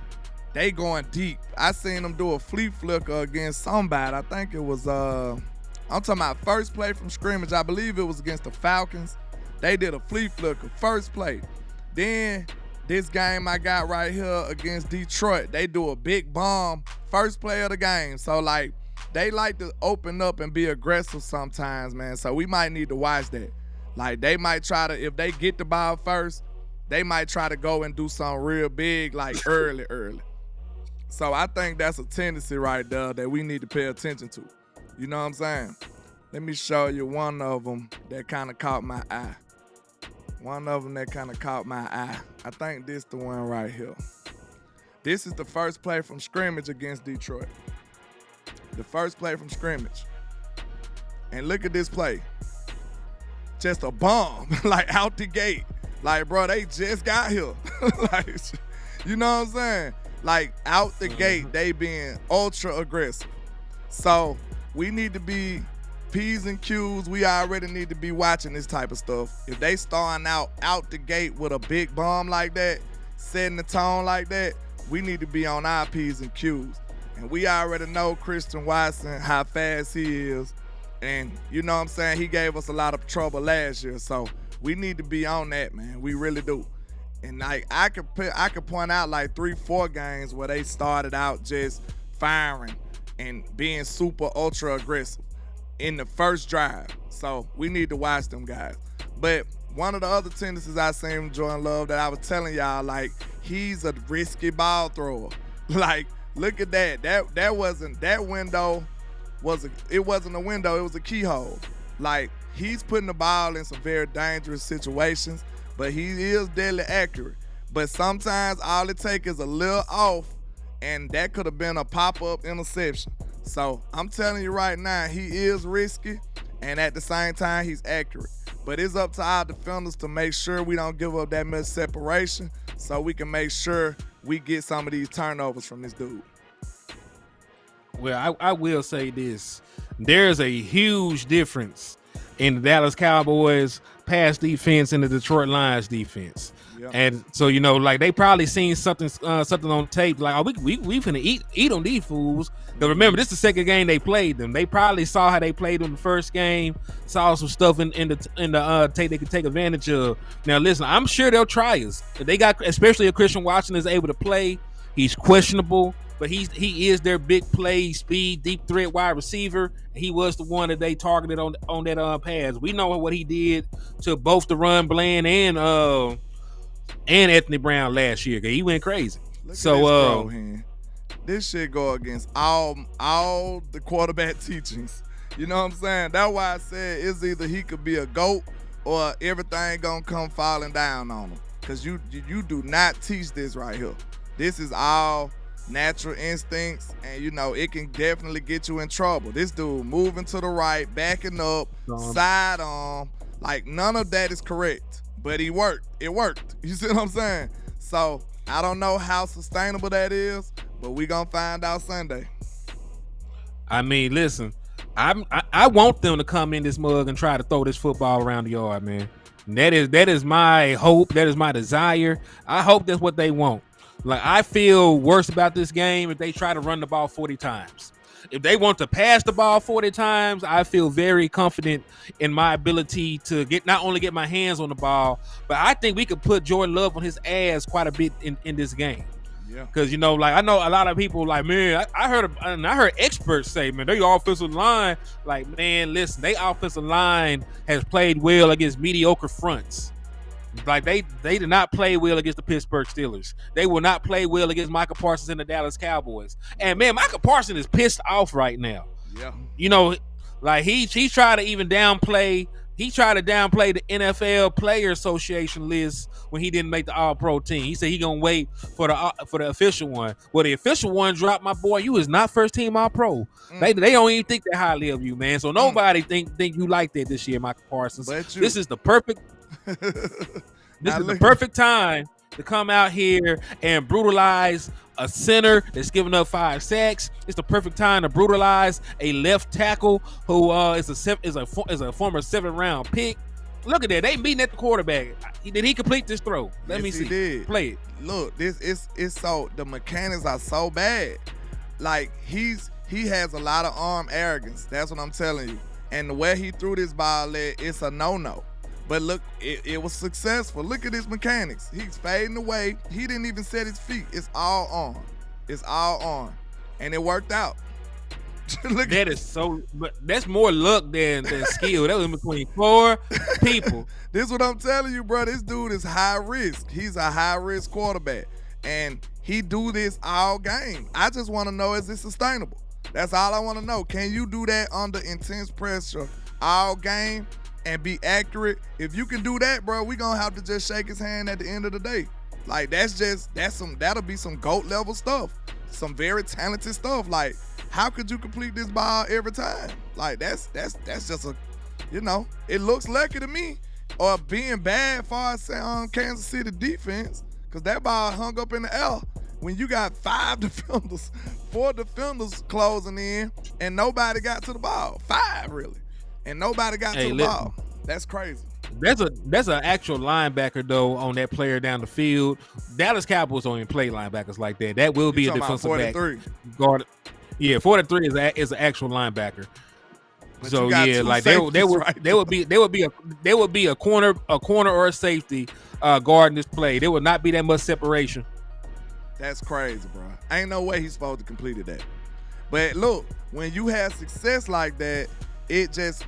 they going deep. I seen them do a flea flicker against somebody. I think it was, I'm talking about first play from scrimmage. I believe it was against the Falcons. They did a flea flicker, first play. Then this game I got right here against Detroit, they do a big bomb, first play of the game. So, like, they like to open up and be aggressive sometimes, man. So we might need to watch that. Like, they might try to, if they get the ball first, they might try to go and do something real big, like early. So I think that's a tendency right there that we need to pay attention to. You know what I'm saying? Let me show you one of them that kind of caught my eye. I think this the one right here. This is the first play from scrimmage against Detroit. The first play from scrimmage. And look at this play. Just a bomb, like out the gate. Like, bro, they just got here. Like, you know what I'm saying? Like, out the gate, they being ultra aggressive. So we need to be P's and Q's. We already need to be watching this type of stuff. If they starting out the gate with a big bomb like that, setting the tone like that, we need to be on our P's and Q's. And we already know Christian Watson, how fast he is. And you know what I'm saying? He gave us a lot of trouble last year. So we need to be on that, man. We really do. And like I could point out like 3-4 games where they started out just firing and being super ultra aggressive in the first drive. So we need to watch them guys. But one of the other tendencies I seen from Jordan Love that I was telling y'all, like, he's a risky ball thrower. Like, look at that. That wasn't a window, it was a keyhole. Like, he's putting the ball in some very dangerous situations, but he is deadly accurate. But sometimes all it takes is a little off, and that could have been a pop-up interception. So I'm telling you right now, he is risky, and at the same time, he's accurate. But it's up to our defenders to make sure we don't give up that much separation so we can make sure we get some of these turnovers from this dude. Well, I will say this. There's a huge difference in the Dallas Cowboys pass defense and the Detroit Lions defense. Yep. And so, you know, like, they probably seen something on tape, like, oh, we finna eat on these fools. But remember, this is the second game they played them. They probably saw how they played them the first game, saw some stuff in the tape they could take advantage of. Now, listen, I'm sure they'll try us. They got, especially if Christian Watson is able to play. He's questionable. but he is their big play, speed, deep threat wide receiver. He was the one that they targeted on that pass. We know what he did to both the run Bland and Anthony Brown last year. He went crazy. Look so at this throw here. This shit go against all the quarterback teachings. You know what I'm saying? That's why I said it's either he could be a GOAT or everything gonna come falling down on him. Cause you do not teach this right here. This is all natural instincts, and you know it can definitely get you in trouble. This dude moving to the right, backing up, side arm, like none of that is correct. But he worked. It worked. You see what I'm saying? So I don't know how sustainable that is, but we gonna find out Sunday. I mean, listen, I want them to come in this mug and try to throw this football around the yard, man. And that is my hope. That is my desire. I hope that's what they want. Like, I feel worse about this game if they try to run the ball 40 times. If they want to pass the ball 40 times, I feel very confident in my ability to not only get my hands on the ball, but I think we could put Jordan Love on his ass quite a bit in this game. Yeah. Because, you know, like, I know a lot of people like, man, I heard experts say, man, their offensive line, like, man, listen, their offensive line has played well against mediocre fronts. Like, they did not play well against the Pittsburgh Steelers. They will not play well against Micah Parsons and the Dallas Cowboys. And, man, Micah Parsons is pissed off right now. Yeah. You know, like, he tried to even downplay. He tried to downplay the NFL Player Association list when he didn't make the All-Pro team. He said he gonna wait for the official one. Well, the official one dropped, my boy. You is not first team All-Pro. They don't even think that highly of you, man. So nobody think you like that this year, Michael Parsons. This is the perfect. This is the perfect time to come out here and brutalize a center that's giving up 5 sacks. It's the perfect time to brutalize a left tackle who is a former 7th-round pick. Look at that. They meeting at the quarterback. Did he complete this throw? Let me see. He did. Play it. Look, this is so the mechanics are so bad. Like he has a lot of arm arrogance. That's what I'm telling you. And the way he threw this ball, it's a no-no. But look, it was successful. Look at his mechanics. He's fading away. He didn't even set his feet. It's all on. It's all on. And it worked out. That is so, but that's more luck than skill. That was in between 4 people. This is what I'm telling you, bro. This dude is high risk. He's a high risk quarterback. And he do this all game. I just want to know, is it sustainable? That's all I want to know. Can you do that under intense pressure all game and be accurate? If you can do that, bro, we gonna have to just shake his hand at the end of the day. Like that'll be some GOAT level stuff. Some very talented stuff. Like, how could you complete this ball every time? Like that's just a, you know, it looks lucky to me. Or being bad for Kansas City defense, because that ball hung up in the air when you got 5 defenders, 4 defenders closing in, and nobody got to the ball. 5 really. And nobody got to the ball. That's crazy. That's an actual linebacker though on that player down the field. Dallas Cowboys don't even play linebackers like that. That will be a defensive back guard. Yeah, 43 is an actual linebacker. But so yeah, like they would be a corner or a safety guarding this play. There would not be that much separation. That's crazy, bro. Ain't no way he's supposed to complete that. But look, when you have success like that, it just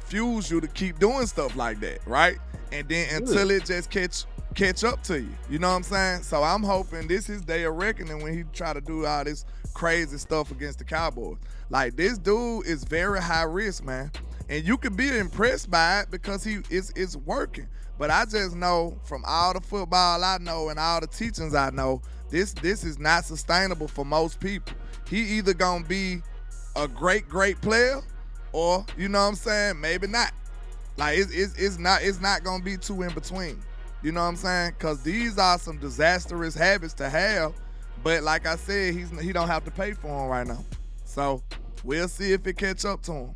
fuels you to keep doing stuff like that, right? And then until it just catch up to you. You know what I'm saying? So I'm hoping this is day of reckoning when he try to do all this crazy stuff against the Cowboys. Like, this dude is very high risk, man. And you can be impressed by it because it's working. But I just know from all the football I know and all the teachings I know, this is not sustainable for most people. He either gonna be a great player, or, you know what I'm saying, maybe not. Like, it's not gonna be 2 in between. You know what I'm saying? Because these are some disastrous habits to have. But like I said, he don't have to pay for them right now. So we'll see if it catch up to him.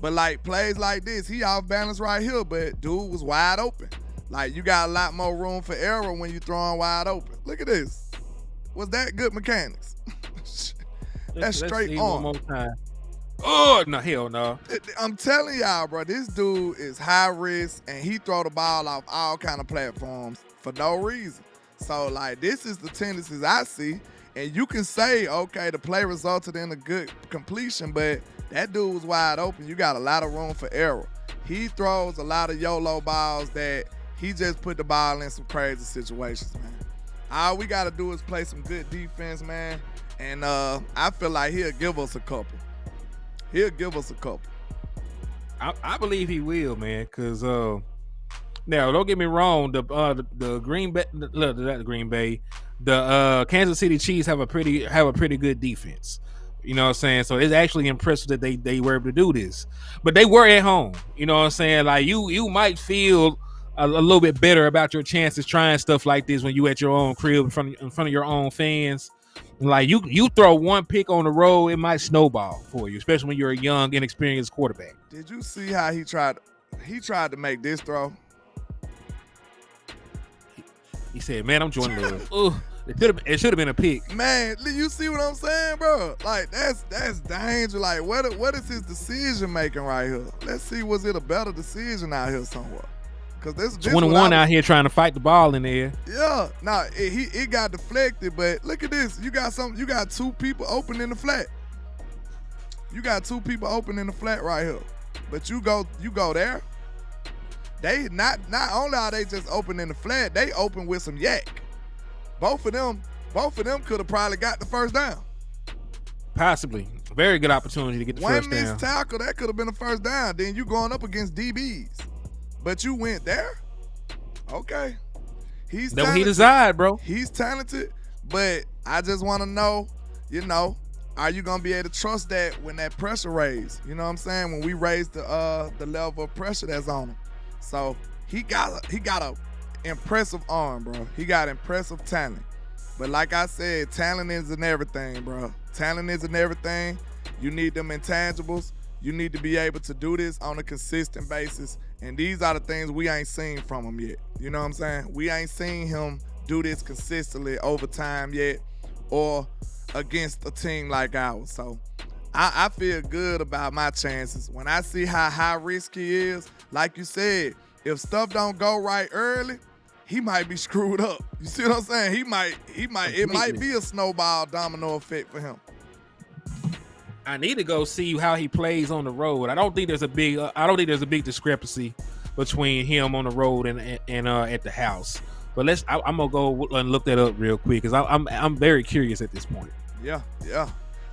But like plays like this, he off balance right here, but dude was wide open. Like, you got a lot more room for error when you throwing wide open. Look at this. Was that good mechanics? That's straight on. One more time. Oh, no, hell no. I'm telling y'all, bro, this dude is high risk, and he throw the ball off all kind of platforms for no reason. So, like, this is the tendencies I see. And you can say, okay, the play resulted in a good completion, but that dude was wide open. You got a lot of room for error. He throws a lot of YOLO balls that he just put the ball in some crazy situations, man. All we got to do is play some good defense, man. And I feel like he'll give us a couple. I believe he will, man, because now don't get me wrong, the Kansas City Chiefs have a pretty good defense. You know what I'm saying? So it's actually impressive that they were able to do this. But they were at home. You know what I'm saying? Like you might feel a little bit better about your chances trying stuff like this when you at your own crib in front of your own fans. Like you throw one pick on the road, it might snowball for you, especially when you're a young, inexperienced quarterback. Did you see how he tried to make this throw? He said, "Man, I'm Jordan Love." Ooh, it should have been a pick. Man, you see what I'm saying, bro? Like that's danger. Like what is his decision making right here? Let's see, was it a better decision out here somewhere? Because this 21 out here trying to fight the ball in there. Yeah, nah, it got deflected, but look at this. You got two people open in the flat. You got two people open in the flat right here, but you go there. They not only are they just open in the flat, they open with some yak. Both of them could have probably got the first down. Possibly. Very good opportunity to get the first down. One missed tackle, that could have been the first down. Then you going up against DBs. But you went there? Okay. He's talented. That's what he desired, bro. He's talented, but I just want to know, are you going to be able to trust that when that pressure raised? You know what I'm saying? When we raise the level of pressure that's on him. So he got a impressive arm, bro. He got impressive talent. But like I said, talent isn't everything, bro. Talent isn't everything. You need them intangibles. You need to be able to do this on a consistent basis. And these are the things we ain't seen from him yet. You know what I'm saying? We ain't seen him do this consistently over time yet or against a team like ours. So I feel good about my chances. When I see how high risk he is, like you said, if stuff don't go right early, he might be screwed up. You see what I'm saying? It might be a snowball domino effect for him. I need to go see how he plays on the road. I don't think there's a big discrepancy between him on the road and at the house. But I'm gonna go and look that up real quick because I'm very curious at this point. Yeah.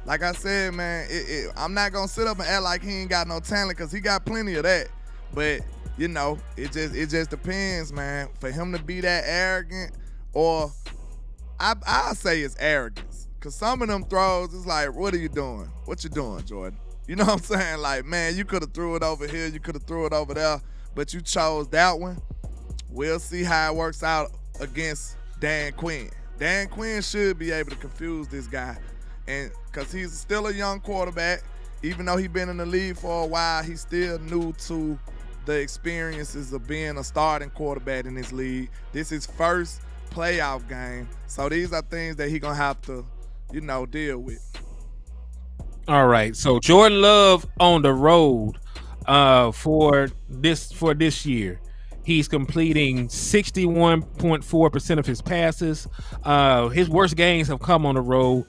Like I said, man, I'm not gonna sit up and act like he ain't got no talent because he got plenty of that. But it just depends, man. For him to be that arrogant, or I say it's arrogance. Because some of them throws, it's like, what are you doing? What you doing, Jordan? You know what I'm saying? Like, man, you could have threw it over here. You could have threw it over there. But you chose that one. We'll see how it works out against Dan Quinn. Dan Quinn should be able to confuse this guy. And because he's still a young quarterback, even though he's been in the league for a while, he's still new to the experiences of being a starting quarterback in this league. This is his first playoff game. So these are things that he's going to have to deal with. All right, so Jordan Love on the road for this year. He's completing 61.4% of his passes. His worst games have come on the road.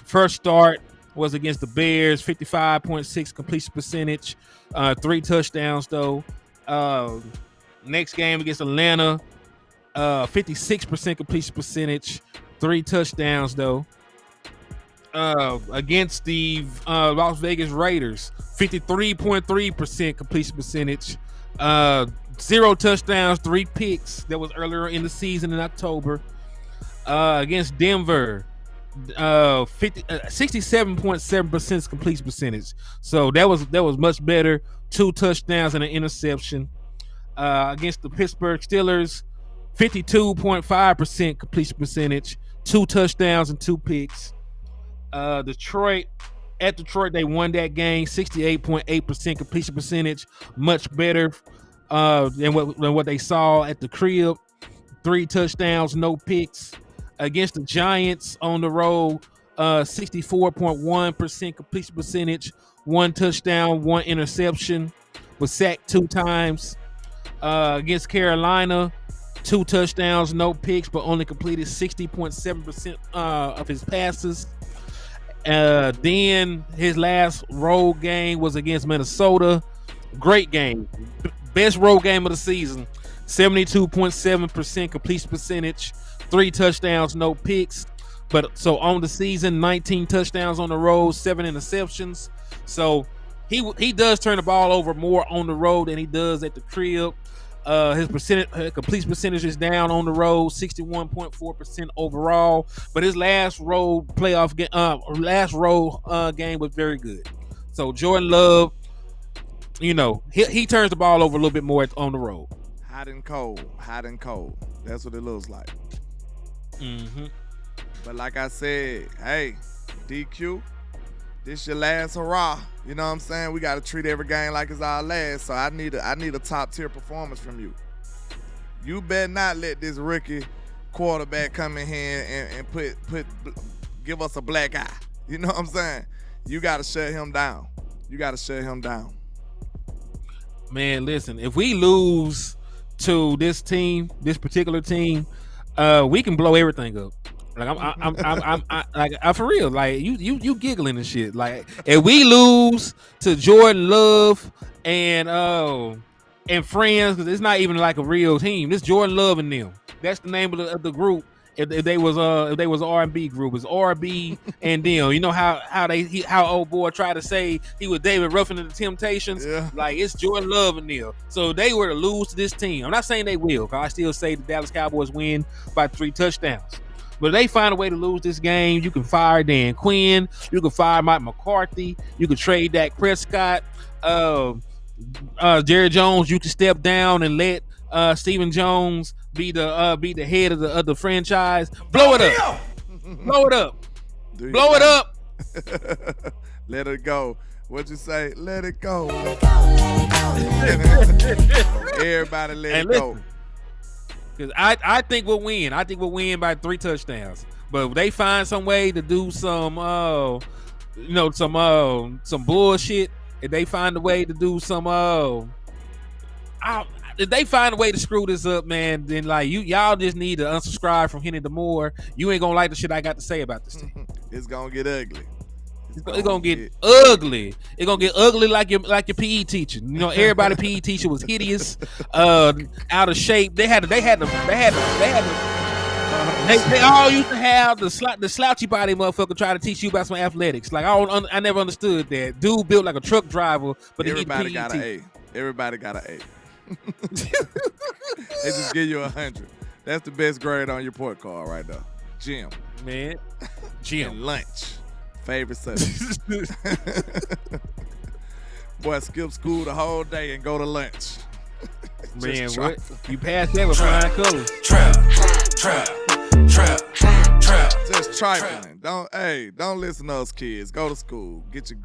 First start was against the Bears, 55.6 completion percentage, 3 touchdowns though. Next game against Atlanta, 56% completion percentage, 3 touchdowns though. Against the Las Vegas Raiders, 53.3% completion percentage, 0 touchdowns, 3 picks. That was earlier in the season in October. Against Denver, 67.7% completion percentage. So that was much better. 2 touchdowns and an interception. Against the Pittsburgh Steelers, 52.5% completion percentage, 2 touchdowns and 2 picks. Detroit, they won that game, 68.8% completion percentage, much better than what they saw at the crib. 3 touchdowns, no picks. Against the Giants on the road, 64.1% completion percentage, 1 touchdown, 1 interception, was sacked 2 times. Against Carolina, 2 touchdowns, no picks, but only completed 60.7% of his passes. Then his last road game was against Minnesota. Great game. Best road game of the season. 72.7% completion percentage, 3 touchdowns, no picks. But so on the season, 19 touchdowns on the road, 7 interceptions. So he does turn the ball over more on the road than he does at the crib. His completion percentage is down on the road, 61.4% overall. But his last road game was very good. So Jordan Love, he turns the ball over a little bit more on the road. Hot and cold. That's what it looks like. Mm-hmm. But like I said, hey, DQ, this your last hurrah. You know what I'm saying? We got to treat every game like it's our last. So I need a top tier performance from you. You better not let this rookie quarterback come in here and give us a black eye. You know what I'm saying? You got to shut him down. Man, listen, if we lose to this particular team, we can blow everything up. Like I'm for real. Like you giggling and shit. Like if we lose to Jordan Love and friends, because it's not even like a real team. This Jordan Love and them. That's the name of the group. If they was an R&B group, it's R&B and them. You know how old boy tried to say he was David Ruffin of the Temptations. Yeah. Like it's Jordan Love and them. So they were to lose to this team. I'm not saying they will, because I still say the Dallas Cowboys win by 3 touchdowns. But if they find a way to lose this game, you can fire Dan Quinn, you can fire Mike McCarthy, you can trade Dak Prescott, Jerry Jones. You can step down and let Stephen Jones be the head of the franchise. Blow it up. Blow it up. Blow it up. Let it go. What'd you say? Let it go. Everybody let it go. Because I think we'll win. I think we'll win by 3 touchdowns. But if they find some way to do some bullshit, if they find a way to do some if they find a way to screw this up, man, then like y'all just need to unsubscribe from Henny DeMore. You ain't gonna like the shit I got to say about this team. It's gonna get ugly. It's gonna get ugly. It's gonna get ugly like your PE teacher. You know, everybody PE teacher was hideous, out of shape. They all used to have the slouchy body motherfucker try to teach you about some athletics. Like I never understood that. Dude built like a truck driver, but everybody got an A. Everybody got an A. They just give you 100. That's the best grade on your report card right there. Gym. Man. Gym. And lunch. Favorite subject. Boy, skip school the whole day and go to lunch. Man, what? You passed that with flying colors. Trap. Just trifling. Don't listen to us kids. Go to school. Get your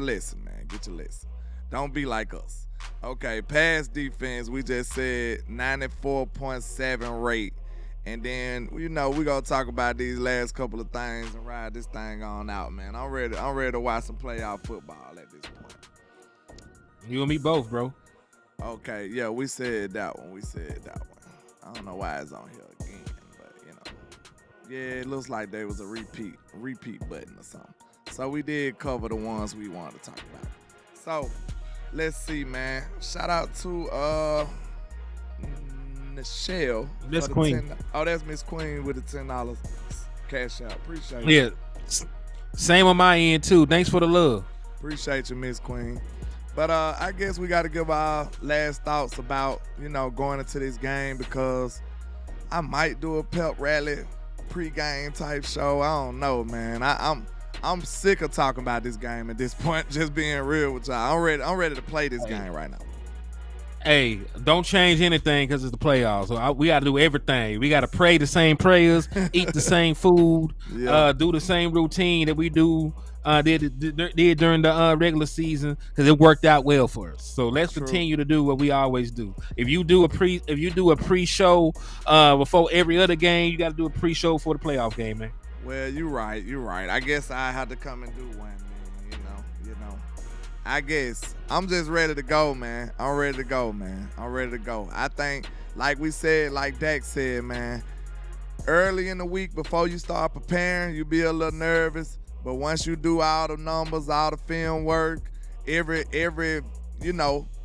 lesson, man. Get your lesson. Don't be like us. Okay, pass defense, we just said 94.7 rate. And then, we're going to talk about these last couple of things and ride this thing on out, man. I'm ready to watch some playoff football at this point. You and me both, bro. Okay, yeah, we said that one. I don't know why it's on here again, but, yeah, it looks like there was a repeat button or something. So we did cover the ones we wanted to talk about. So, let's see, man. Shout out to Michelle. Miss Queen. That's Miss Queen with the $10 cash out. Appreciate it. Yeah. Same on my end, too. Thanks for the love. Appreciate you, Miss Queen. But I guess we got to give our last thoughts about, going into this game, because I might do a pep rally pre-game type show. I don't know, man. I'm sick of talking about this game at this point, just being real with y'all. I'm ready to play this game right now. Hey, don't change anything because it's the playoffs. So we got to do everything. We got to pray the same prayers, eat the same food, do the same routine that we did during the regular season, because it worked out well for us. So let's continue to do what we always do. If you do a pre-show before every other game, you got to do a pre-show for the playoff game, man. Well, you're right. I guess I had to come and do one, man. I guess I'm just ready to go, man. I'm ready to go. I think, like we said, like Dak said, man, early in the week before you start preparing, you be a little nervous. But once you do all the numbers, all the film work, every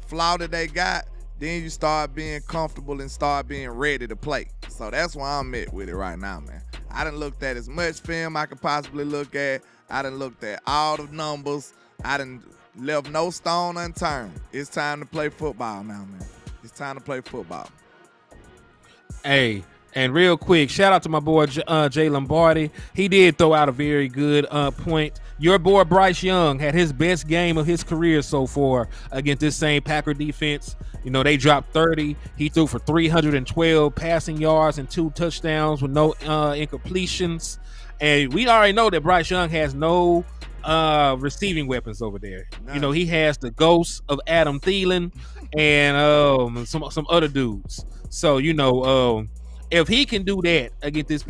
flaw that they got, then you start being comfortable and start being ready to play. So that's where I'm at with it right now, man. I done looked at as much film I could possibly look at. I done looked at all the numbers. I done left no stone unturned. It's time to play football now, man. It's time to play football. Hey, and real quick, shout out to my boy Jay Lombardi. He did throw out a very good point. Your boy Bryce Young had his best game of his career so far against this same Packer defense. You know, they dropped 30. He threw for 312 passing yards and 2 touchdowns with no incompletions. And we already know that Bryce Young has no receiving weapons over there. Nice. You know, he has the ghost of Adam Thielen and some other dudes. So, you know, if he can do that against this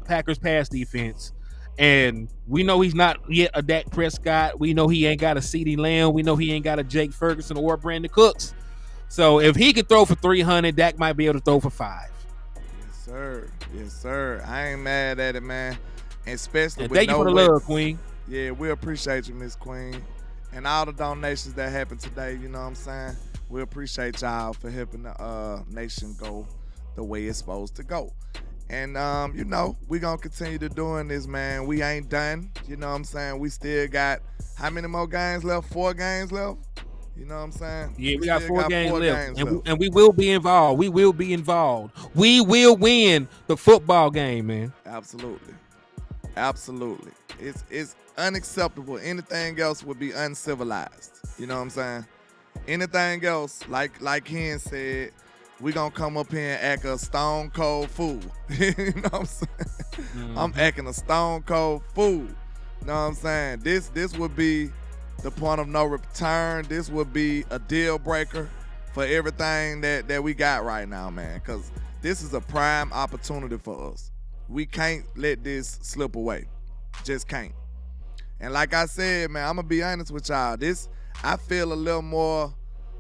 Packers pass defense, and we know he's not yet a Dak Prescott, we know he ain't got a CeeDee Lamb, we know he ain't got a Jake Ferguson or a Brandon Cooks. So if he could throw for 300, Dak might be able to throw for 5. Yes, sir. Yes, sir. I ain't mad at it, man. And especially and with thank you for the love, Queen. Yeah, we appreciate you, Miss Queen. And all the donations that happened today, you know what I'm saying? We appreciate y'all for helping the nation go the way it's supposed to go. And, you know, we going to continue to doing this, man. We ain't done. You know what I'm saying? We still got how many more games left? 4 games left? You know what I'm saying? Yeah, we got 4 games left. And we will be involved. We will be involved. We will win the football game, man. Absolutely. Absolutely. It's unacceptable. Anything else would be uncivilized. You know what I'm saying? Anything else, like Ken said, we gonna come up here and act a stone cold fool. You know what I'm saying? Mm-hmm. I'm acting a stone cold fool. You know what I'm saying? This would be the point of no return. This would be a deal breaker for everything that we got right now, man. Because this is a prime opportunity for us. We can't let this slip away. Just can't. And like I said, man, I'm gonna be honest with y'all. I feel a little more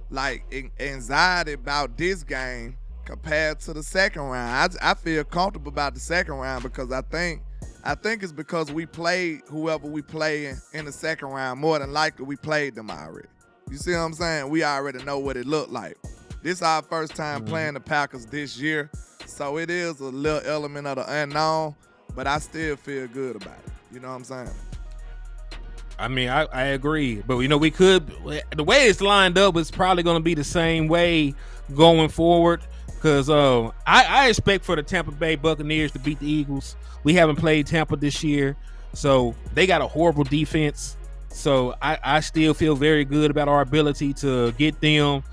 like anxiety about this game compared to the second round. I feel comfortable about the second round because I think it's because we played whoever we play in the second round. More than likely, we played them already. You see what I'm saying? We already know what it looked like. This is our first time playing the Packers this year, so it is a little element of the unknown, but I still feel good about it. You know what I'm saying? I mean, I agree, but you know, the way it's lined up is probably going to be the same way going forward because I expect for the Tampa Bay Buccaneers to beat the Eagles. We haven't played Tampa this year, so they got a horrible defense. So I still feel very good about our ability to get them,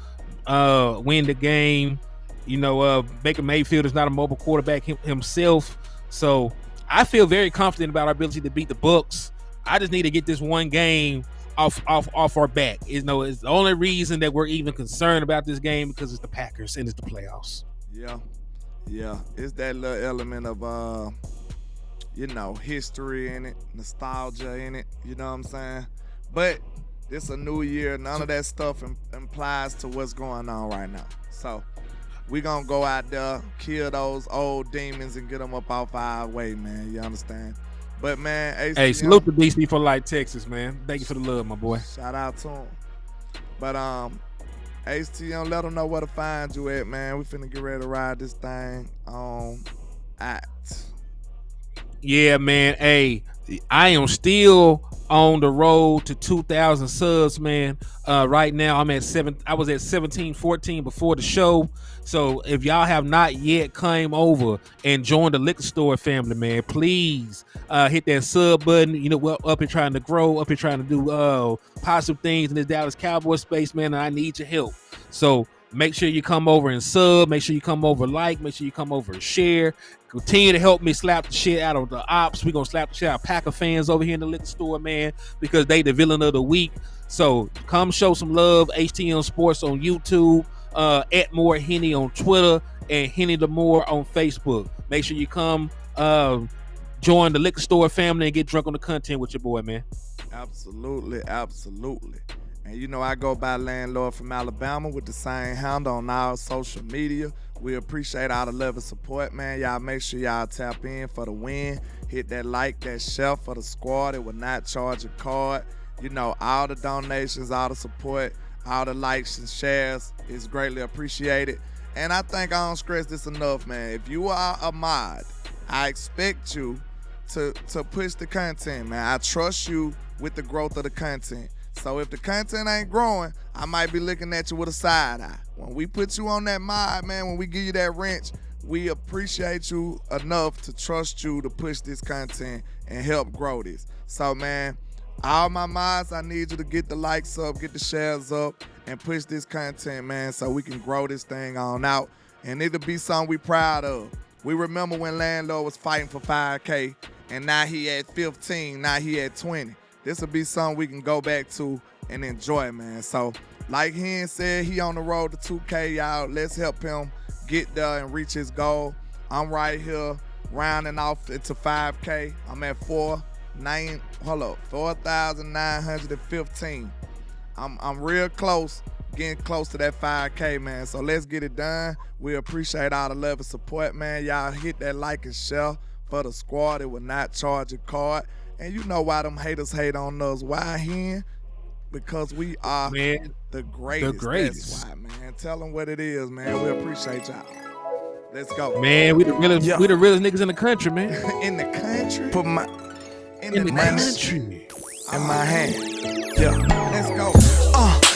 win the game. You know, Baker Mayfield is not a mobile quarterback himself, so I feel very confident about our ability to beat the Bucs. I just need to get this one game off our back. It's the only reason that we're even concerned about this game because it's the Packers and it's the playoffs. Yeah. It's that little element of history in it, nostalgia in it. You know what I'm saying? But it's a new year. None of that stuff implies to what's going on right now. So we gonna go out there, kill those old demons, and get them up off our way, man. You understand? But, man, ACM, hey, salute to DC for Light, Texas, man. Thank you for the love, my boy. Shout out to him. But, HTM, let them know where to find you at, man. We finna get ready to ride this thing on at. Yeah, man. Hey, I am still on the road to 2,000 subs, man. Right now, I was at 1714 before the show. So if y'all have not yet came over and joined the liquor store family, man, please hit that sub button. You know, we're up here trying to grow, up here trying to do positive things in this Dallas Cowboys space, man, and I need your help. So make sure you come over and sub. Make sure you come over like. Make sure you come over and share. Continue to help me slap the shit out of the ops. We're going to slap the shit out of Packer fans over here in the liquor store, man, because they the villain of the week. So come show some love. HTM Sports on YouTube. At More Henny on Twitter and Henny the More on Facebook. Make sure you come join the liquor store family and get drunk on the content with your boy, man. Absolutely. And you know I go by Landlord from Alabama with the same handle on all social media. We appreciate all the love and support, man. Y'all make sure y'all tap in for the win. Hit that like, that share for the squad. It will not charge a card. You know, all the donations, all the support, all the likes and shares is greatly appreciated. And I think I don't stress this enough, man. If you are a mod, I expect you to push the content, man. I trust you with the growth of the content. So if the content ain't growing, I might be looking at you with a side eye. When we put you on that mod, man, when we give you that wrench, we appreciate you enough to trust you to push this content and help grow this. So, man, all my mods, I need you to get the likes up, get the shares up, and push this content, man, so we can grow this thing on out. And it'll be something we proud of. We remember when Landlord was fighting for 5K, and now he at 15, now he at 20. This will be something we can go back to and enjoy, man. So, like Hen said, he on the road to 2K, y'all. Let's help him get there and reach his goal. I'm right here rounding off into 5K. I'm at 4,915. I'm real close, getting close to that 5K, man. So let's get it done. We appreciate all the love and support, man. Y'all hit that like and share for the squad. It will not charge a card. And you know why them haters hate on us. Why, Hen? Because we are the greatest. The greatest. That's why, man. Tell them what it is, man. We appreciate y'all. Let's go. Man, we the realest niggas in the country, man. In the country? Put my In the country. in my hand. Yeah. Let's go.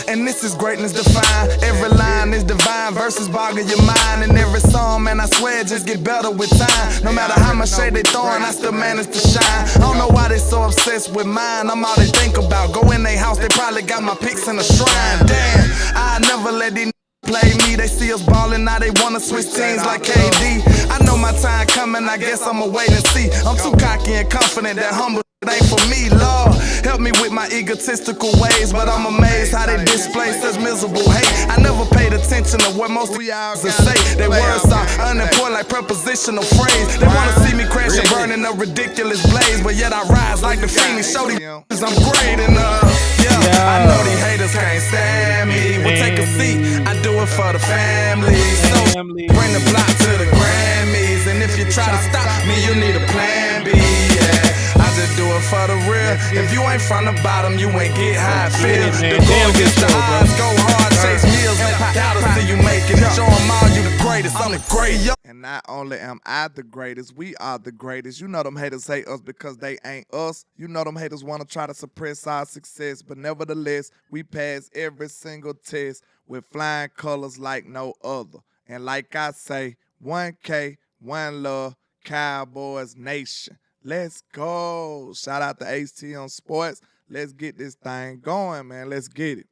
And this is greatness defined. Every line is divine. Verses boggle your mind. And every song, man, I swear, just get better with time. No matter how much shade they throwing, I still manage to shine. I don't know why they so obsessed with mine. I'm all they think about. Go in their house, they probably got my pics in a shrine. Damn, I never let these play me. They see us ballin', now they wanna switch teams like KD. I know my time coming, I guess I'ma wait and see. I'm too cocky and confident that humble ain't for me, Lord. Help me with my egotistical ways, but I'm amazed how they display such miserable hate. I never paid attention to what most people say. They words sound unimportant like prepositional phrase. They wanna see me crash and burn in a ridiculous blaze, but yet I rise like the Phoenix. Show these I'm great enough. Yeah, I know these haters can't stand me. Well, take a seat, I do it for the family. So bring the block to the Grammys, and if you try to stop me, you need a plan B. Yeah, I just do it for the real. If you ain't from the bottom, you ain't get how I feel. The goal gets the odds, go hard, chase meals, and dollars till you make it. Show them all you the greatest, I'm the great. And not only am I the greatest, we are the greatest. You know them haters hate us because they ain't us. You know them haters want to try to suppress our success, but nevertheless, we pass every single test with flying colors like no other. And like I say, 1K, one love, Cowboys Nation. Let's go. Shout out to HT on Sports. Let's get this thing going, man. Let's get it.